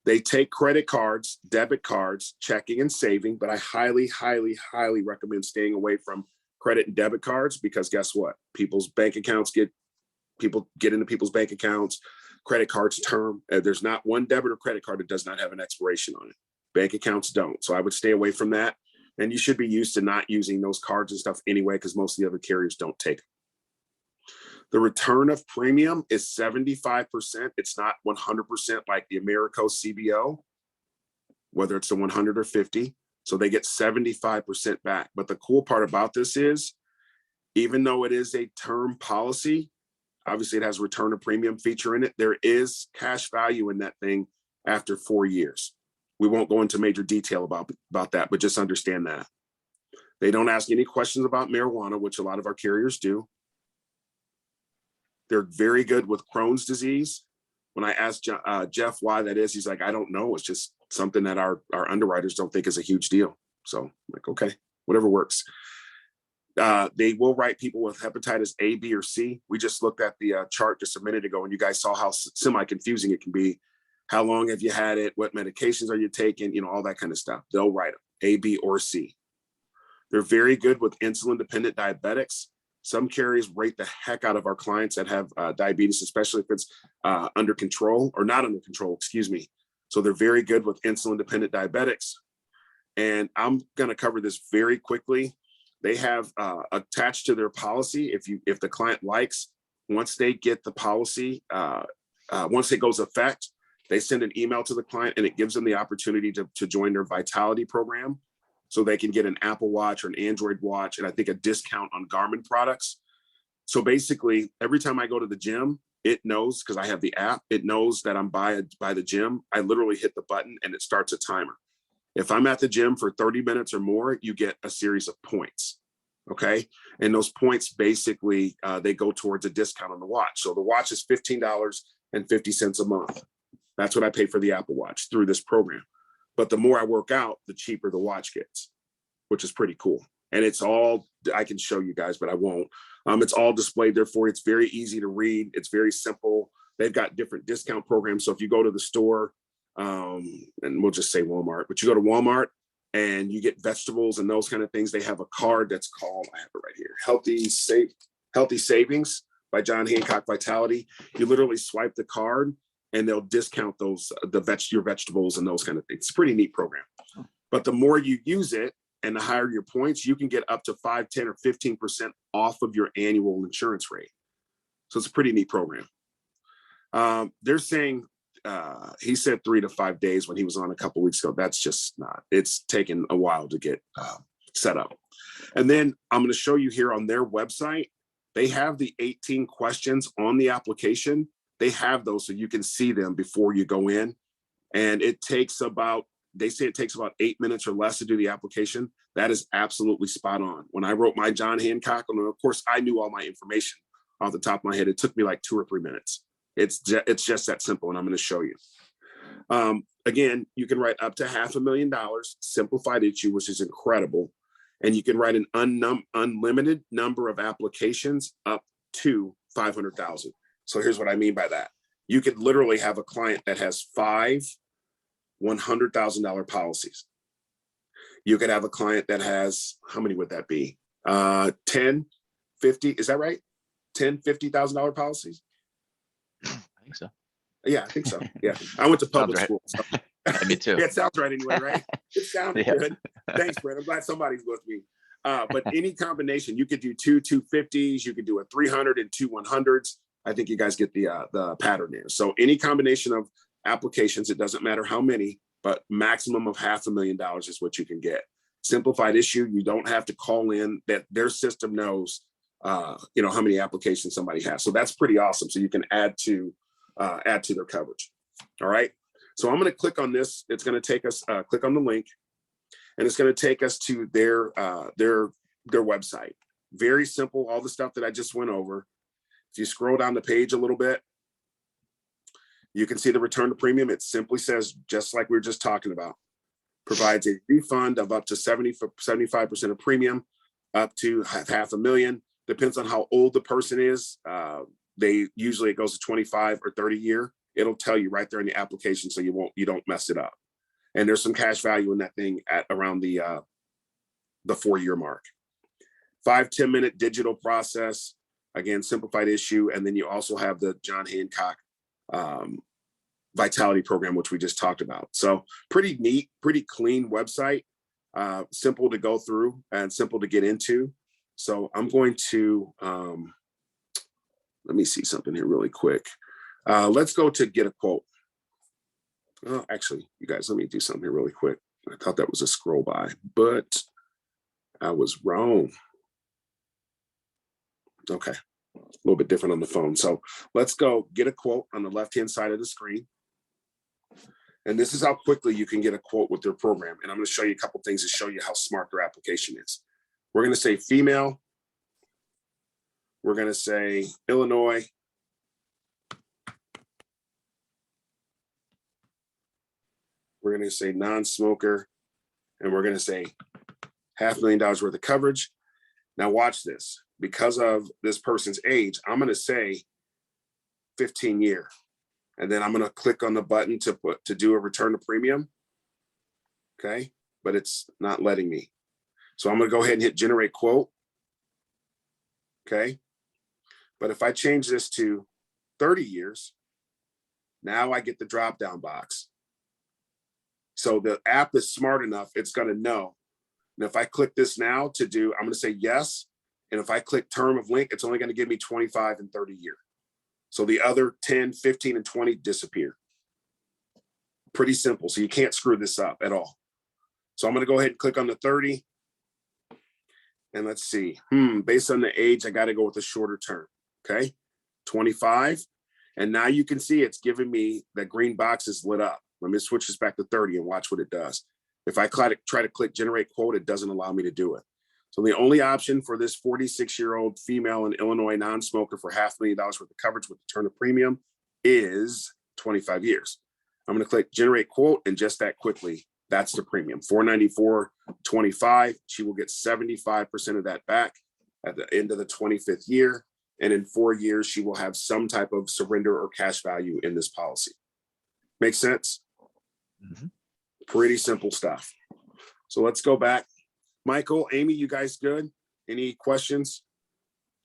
They take credit cards, debit cards, checking and saving, but I highly, highly, highly recommend staying away from credit and debit cards, because guess what? People get into people's bank accounts. credit cards term. There's not one debit or credit card that does not have an expiration on it. Bank accounts don't. So I would stay away from that. And you should be used to not using those cards and stuff anyway, because most of the other carriers don't take them. The return of premium is 75%. It's not 100% like the Americo CBO, whether it's the 100 or 50. So they get 75% back. But the cool part about this is, even though it is a term policy, obviously it has a return of premium feature in it, there is cash value in that thing after 4 years. We won't go into major detail about that, but just understand that. They don't ask any questions about marijuana, which a lot of our carriers do. They're very good with Crohn's disease. When I asked Jeff why that is, he's like, I don't know. It's just something that our underwriters don't think is a huge deal. So I'm like, okay, whatever works. They will write people with hepatitis A, B, or C. We just looked at the chart just a minute ago, and you guys saw how semi-confusing it can be. How long have you had it? What medications are you taking? You know, all that kind of stuff. They'll write them, A, B, or C. They're very good with insulin-dependent diabetics. Some carriers rate the heck out of our clients that have diabetes, especially if it's under control or not under control, excuse me. So they're very good with insulin-dependent diabetics. And I'm going to cover this very quickly. They have attached to their policy, if the client likes, once they get the policy, once it goes effect, they send an email to the client and it gives them the opportunity to join their Vitality program. So they can get an Apple Watch or an Android watch, and I think a discount on Garmin products. So basically, every time I go to the gym, it knows, because I have the app, it knows that I'm by the gym. I literally hit the button and it starts a timer. If I'm at the gym for 30 minutes or more, you get a series of points. Okay. And those points basically, they go towards a discount on the watch. So the watch is $15.50 a month. That's what I pay for the Apple Watch through this program. But the more I work out, the cheaper the watch gets, which is pretty cool. And it's all, I can show you guys, but I won't. It's all displayed there for you. It's very easy to read. It's very simple. They've got different discount programs. So if you go to the store, and we'll just say Walmart, but you go to Walmart and you get vegetables and those kind of things, they have a card that's called, I have it right here, Healthy Savings by John Hancock Vitality. You literally swipe the card and they'll discount those, your vegetables and those kind of things. It's a pretty neat program. But the more you use it and the higher your points, you can get up to 5, 10, or 15% off of your annual insurance rate. So it's a pretty neat program. They're saying, he said 3 to 5 days when he was on a couple weeks ago. That's just not, it's taken a while to get set up. And then I'm going to show you here on their website, they have the 18 questions on the application. They have those so you can see them before you go in. And it takes about, they say it takes about 8 minutes or less to do the application. That is absolutely spot on. When I wrote my John Hancock, and of course I knew all my information off the top of my head, it took me like 2 or 3 minutes. It's just that simple, and I'm going to show you. Again, you can write up to $500,000 simplified issue, which is incredible. And you can write an unlimited number of applications up to 500,000. So here's what I mean by that. You could literally have a client that has 5 $100,000 policies. You could have a client that has, how many would that be? 10, 50, is that right? 10, $50,000 policies? I think so. Yeah, I think so. Yeah. I went to public Sounds school. So. Yeah, me too. Yeah, it sounds right anyway, right? It sounded Yeah. good. Thanks, Brett. I'm glad somebody's with me. But any combination, you could do 2 250s, you could do a 300 and 2 100s. I think you guys get the pattern there. So any combination of applications, it doesn't matter how many, but maximum of $500,000 is what you can get. Simplified issue, you don't have to call in, that their system knows, how many applications somebody has. So that's pretty awesome. So you can add to their coverage. All right. So I'm going to click on this. It's going to take us, click on the link, and it's going to take us to their website. Very simple. All the stuff that I just went over. If you scroll down the page a little bit, you can see the return to premium. It simply says, just like we were just talking about, provides a refund of up to 75% of premium, up to $500,000. Depends on how old the person is. It goes to 25 or 30 year. It'll tell you right there in the application, so you don't mess it up. And there's some cash value in that thing at around the 4-year mark. 5-10 minute digital process. Again, simplified issue. And then you also have the John Hancock Vitality program, which we just talked about. So pretty neat, pretty clean website, simple to go through and simple to get into. So I'm going to, let me see something here really quick. Let's go to get a quote. Oh, actually, you guys, let me do something here really quick. I thought that was a scroll by, but I was wrong. Okay, a little bit different on the phone. So let's go get a quote on the left-hand side of the screen. And this is how quickly you can get a quote with their program. And I'm going to show you a couple things to show you how smart their application is. We're going to say female. We're going to say Illinois. We're going to say non-smoker. And we're going to say $500,000 worth of coverage. Now watch this. Because of this person's age, I'm going to say 15 year. And then I'm going to click on the button to do a return to premium. Okay, but it's not letting me. So I'm going to go ahead and hit generate quote. Okay, but if I change this to 30 years, now I get the drop down box. So the app is smart enough, it's going to know. And if I click this now to do, I'm going to say yes. And if I click term of link, it's only going to give me 25 and 30 year. So the other 10, 15, and 20 disappear. Pretty simple. So you can't screw this up at all. So I'm going to go ahead and click on the 30. And let's see. Based on the age, I got to go with a shorter term. Okay. 25. And now you can see it's giving me that green box is lit up. Let me switch this back to 30 and watch what it does. If I try to click generate quote, it doesn't allow me to do it. So the only option for this 46-year-old female in Illinois non-smoker for $500,000 worth of coverage with return of premium is 25 years. I'm going to click generate quote, and just that quickly, that's the premium, $494.25. She will get 75% of that back at the end of the 25th year. And in 4 years, she will have some type of surrender or cash value in this policy. Make sense? Mhm. Pretty simple stuff. So let's go back. Michael, Amy, you guys good? Any questions?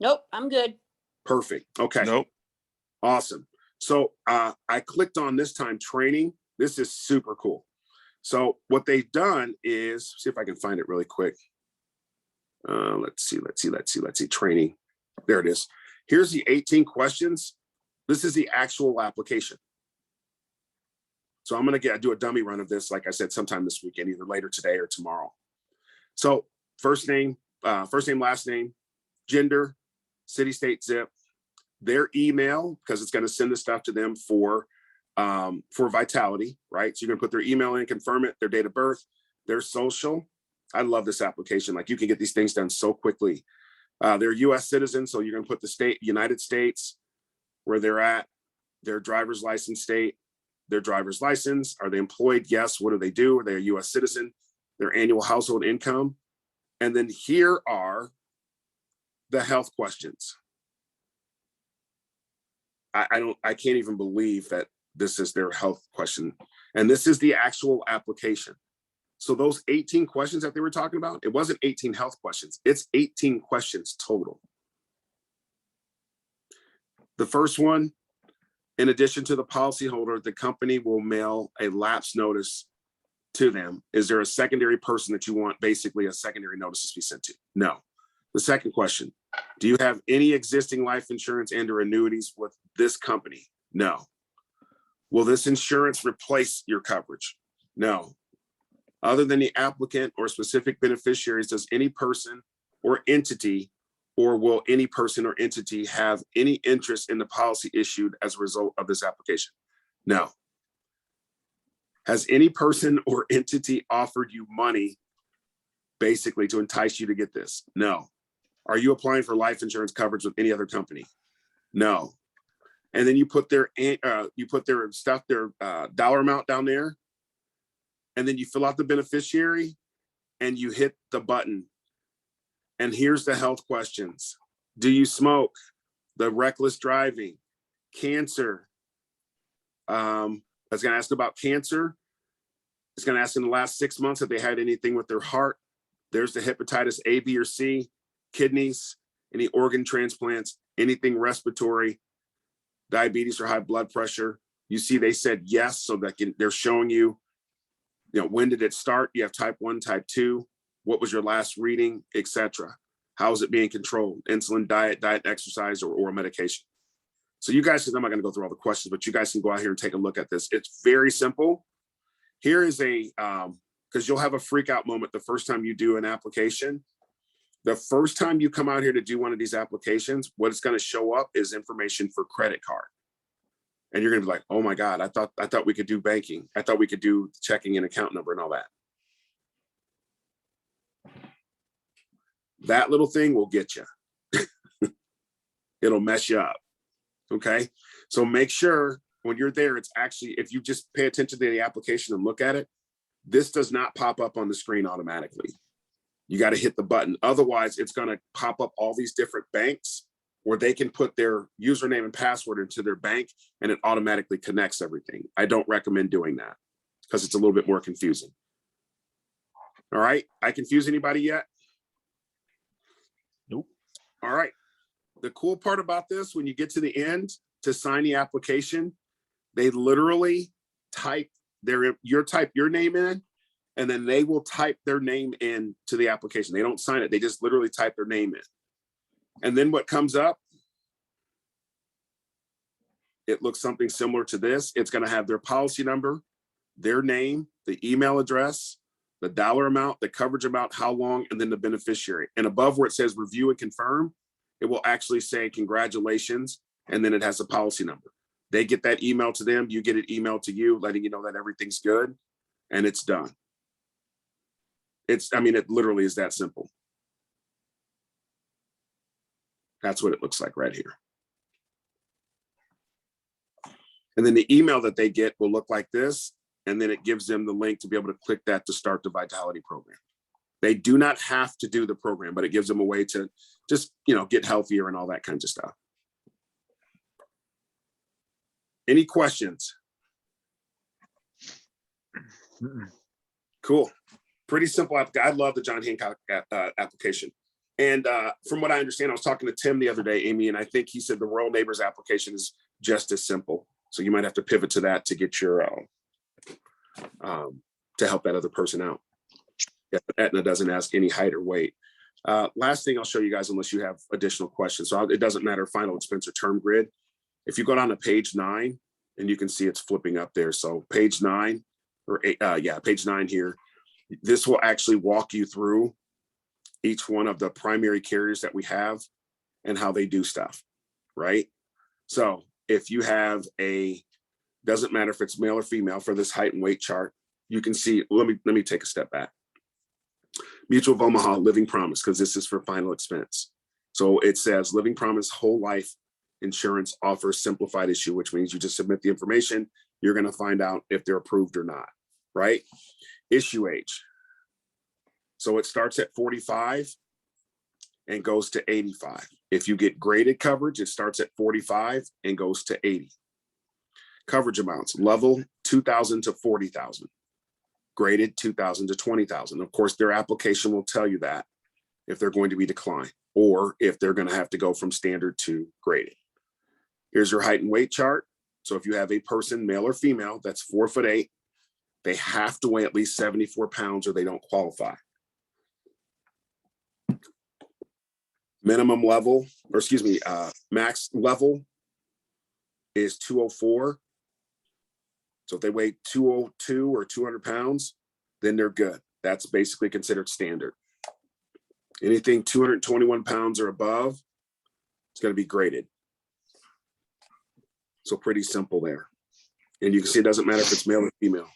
Nope, I'm good. Perfect. Okay. Nope. Awesome. So I clicked on this time training. This is super cool. So what they've done is, see if I can find it really quick. Let's see. Training. There it is. Here's the 18 questions. This is the actual application. So I'm going to do a dummy run of this, like I said, sometime this weekend, either later today or tomorrow. So first name, last name, gender, city, state, zip, their email, because it's going to send the stuff to them for Vitality, right? So you're going to put their email in, confirm it, their date of birth, their social. I love this application. Like, you can get these things done so quickly. They're U.S. citizens, so you're going to put the state, United States, where they're at, their driver's license state, their driver's license. Are they employed? Yes. What do they do? Are they a U.S. citizen? Their annual household income. And then here are the health questions. I can't even believe that this is their health question. And this is the actual application. So those 18 questions that they were talking about, it wasn't 18 health questions. It's 18 questions total. The first one, in addition to the policyholder, the company will mail a lapse notice to them. Is there a secondary person that you want basically a secondary notice to be sent to? No. The second question, do you have any existing life insurance and or annuities with this company? No. Will this insurance replace your coverage? No. Other than the applicant or specific beneficiaries, does any person or entity, or will any person or entity have any interest in the policy issued as a result of this application? No. Has any person or entity offered you money basically to entice you to get this? No. Are you applying for life insurance coverage with any other company? No. And then you put their stuff, their dollar amount down there, and then you fill out the beneficiary and you hit the button. And here's the health questions. Do you smoke? The reckless driving, cancer. It's going to ask about cancer. It's going to ask in the last 6 months if they had anything with their heart. There's the hepatitis A, B, or C, kidneys, any organ transplants, anything respiratory. diabetes or high blood pressure. You see, they said yes, so that they're showing you, when did it start? You have type 1, type 2. What was your last reading, etc. How is it being controlled? Insulin, diet, exercise, or medication. So you guys, I'm not going to go through all the questions, but you guys can go out here and take a look at this. It's very simple. Here is because you'll have a freak out moment the first time you do an application. The first time you come out here to do one of these applications, what it's going to show up is information for credit card. And you're going to be like, oh my God, I thought we could do banking. I thought we could do checking and account number and all that. That little thing will get you. It'll mess you up. Okay. So make sure when you're there, it's actually, if you just pay attention to the application and look at it, this does not pop up on the screen automatically. You got to hit the button. Otherwise, it's going to pop up all these different banks where they can put their username and password into their bank and it automatically connects everything. I don't recommend doing that because it's a little bit more confusing. All right. I confuse anybody yet? Nope. All right. The cool part about this, when you get to the end to sign the application, they literally type your name in, and then they will type their name in to the application. They don't sign it. They just literally type their name in. And then what comes up, it looks something similar to this. It's going to have their policy number, their name, the email address, the dollar amount, the coverage amount, how long, and then the beneficiary. And above where it says review and confirm, it will actually say congratulations, and then it has a policy number. They get that email to them, you get it emailed to you, letting you know that everything's good, and it's done. It literally is that simple. That's what it looks like right here. And then the email that they get will look like this, and then it gives them the link to be able to click that to start the Vitality program. They do not have to do the program, but it gives them a way to just, get healthier and all that kinds of stuff. Any questions? Cool. Pretty simple. I love the John Hancock application. And from what I understand, I was talking to Tim the other day, Amy, and I think he said the Royal Neighbors application is just as simple. So you might have to pivot to that to get your, to help that other person out. Yeah, Aetna doesn't ask any height or weight. Last thing I'll show you guys, unless you have additional questions. So it doesn't matter, final expense or term grid. If you go down to page 9, and you can see it's flipping up there. So page 9, page 9 here. This will actually walk you through each one of the primary carriers that we have and how they do stuff, right? So if you have doesn't matter if it's male or female for this height and weight chart, you can see, let me take a step back. Mutual of Omaha, Living Promise, because this is for final expense. So it says Living Promise whole life insurance offers simplified issue, which means you just submit the information. You're going to find out if they're approved or not, right? Issue age. So it starts at 45 and goes to 85. If you get graded coverage, it starts at 45 and goes to 80. Coverage amounts, level 2,000 to 40,000. Graded 2,000 to 20,000. Of course, their application will tell you that if they're going to be declined or if they're going to have to go from standard to graded. Here's your height and weight chart. So if you have a person, male or female, that's 4'8", they have to weigh at least 74 pounds or they don't qualify. Minimum level, max level is 204. So if they weigh 202 or 200 pounds, then they're good. That's basically considered standard. Anything 221 pounds or above, it's going to be graded. So pretty simple there. And you can see it doesn't matter if it's male or female.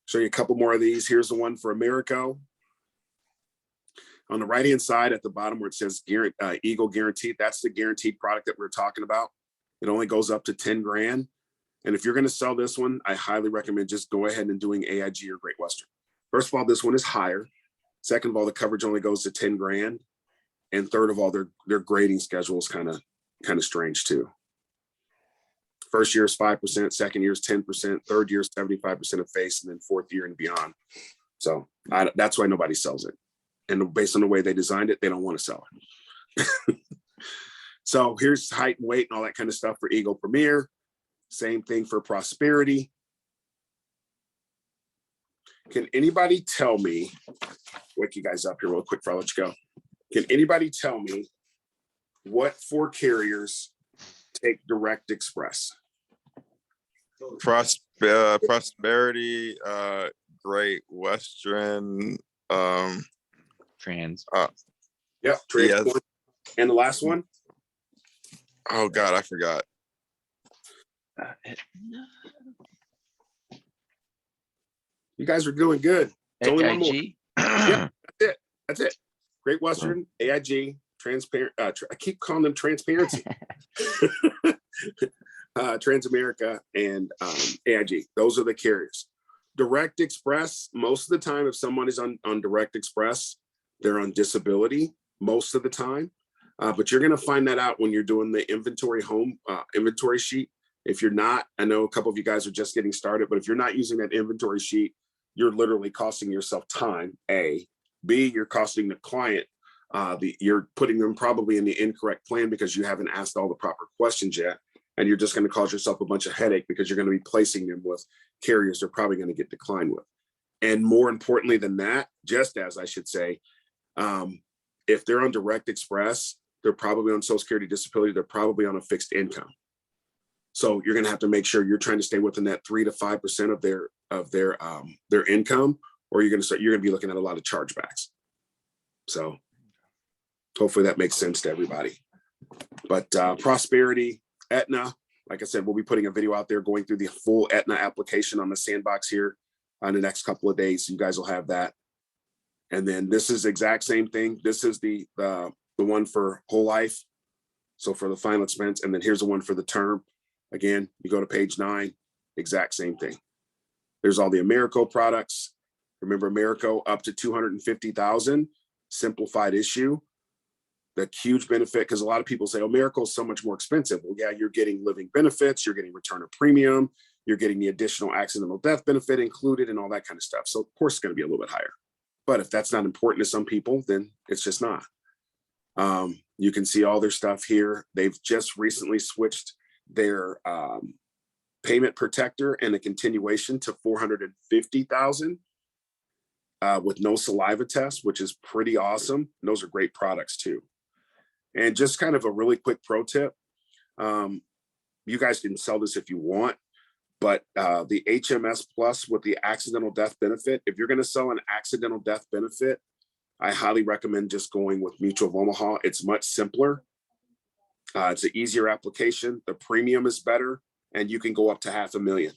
Show you a couple more of these. Here's the one for Americo. On the right-hand side at the bottom where it says Eagle Guaranteed, that's the guaranteed product that we're talking about. It only goes up to 10 grand. And if you're going to sell this one, I highly recommend just go ahead and doing AIG or Great Western. First of all, this one is higher. Second of all, the coverage only goes to 10 grand. And third of all, their grading schedule is kind of strange too. First year is 5%, second year is 10%, third year is 75% of face, and then fourth year and beyond. So that's why nobody sells it. And based on the way they designed it, they don't want to sell it. So here's height and weight and all that kind of stuff for Eagle Premier. Same thing for Prosperity. Can anybody tell me, wake you guys up here real quick before I let you go. Can anybody tell me what 4 carriers take Direct Express? Prosperity, Great Western, Trans. Yep. Yes. Transport. And the last one? Oh God, I forgot. You guys are doing good. It's only one more. AIG? Yep, that's it. Great Western, AIG, Transparent. I keep calling them Transparency. Transamerica and AIG. Those are the carriers. Direct Express, most of the time, if someone is on Direct Express, they're on disability most of the time. But you're going to find that out when you're doing the inventory inventory sheet. If you're not, I know a couple of you guys are just getting started, but if you're not using that inventory sheet, you're literally costing yourself time, A. B, you're costing the client. You're putting them probably in the incorrect plan because you haven't asked all the proper questions yet. And you're just going to cause yourself a bunch of headache because you're going to be placing them with carriers they're probably going to get declined with. And more importantly than that, just as I should say, if they're on Direct Express, they're probably on Social Security disability, they're probably on a fixed income. So you're going to have to make sure you're trying to stay within that 3 to 5% of their income, or you're going to be looking at a lot of chargebacks. So hopefully that makes sense to everybody. But Prosperity, Aetna, like I said, we'll be putting a video out there going through the full Aetna application on the sandbox here on the next couple of days. So you guys will have that. And then this is the exact same thing. This is the one for whole life. So for the final expense, and then here's the one for the term. Again, you go to page 9, exact same thing. There's all the Americo products. Remember Americo up to 250,000, simplified issue. The huge benefit, because a lot of people say, oh, Americo is so much more expensive. Well, yeah, you're getting living benefits, you're getting return of premium, you're getting the additional accidental death benefit included and all that kind of stuff. So of course it's going to be a little bit higher. But if that's not important to some people, then it's just not. You can see all their stuff here. They've just recently switched their payment protector and a continuation to 450,000 with no saliva test, which is pretty awesome. And those are great products too. And just kind of a really quick pro tip. You guys can sell this if you want, but the HMS Plus with the accidental death benefit, if you're going to sell an accidental death benefit, I highly recommend just going with Mutual of Omaha. It's much simpler. It's an easier application. The premium is better, and you can go up to $500,000.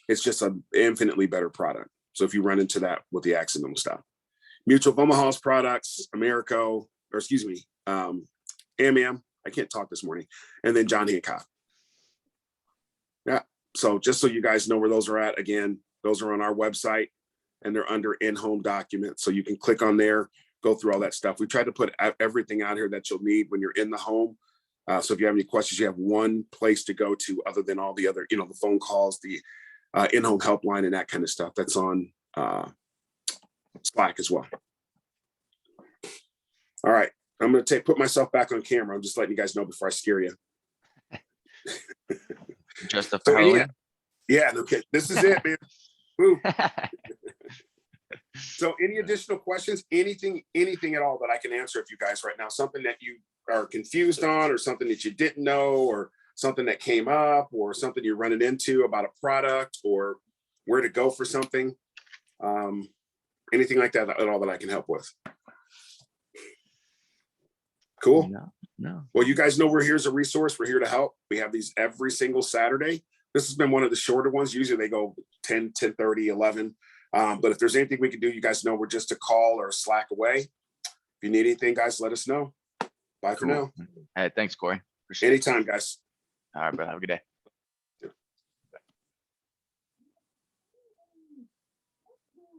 It's just an infinitely better product. So if you run into that with the accidental stuff, Mutual of Omaha's products, Americo, or excuse me, AMM, I can't talk this morning, and then John Hancock. Yeah. So just so you guys know where those are at, again, those are on our website and they're under in-home documents. So you can click on there, go through all that stuff. We try to put everything out here that you'll need when you're in the home. So if you have any questions, you have one place to go to other than all the other, the phone calls, the in-home helpline and that kind of stuff that's on Slack as well. All right. I'm going to put myself back on camera. I'm just letting you guys know before I scare you. Just a So, yeah, okay. This is it, man. Woo. So any additional questions, anything at all that I can answer if you guys right now, something that you are confused on or something that you didn't know or something that came up or something you're running into about a product or where to go for something, anything like that at all that I can help with. Cool. No. Well, you guys know we're here as a resource. We're here to help. We have these every single Saturday. This has been one of the shorter ones. Usually they go 10, 10:30, 11. But if there's anything we can do, you guys know we're just a call or a Slack away. If you need anything, guys, let us know. Bye for now. Hey, thanks, Corey. Appreciate it. Anytime, guys. All right, bro. Have a good day.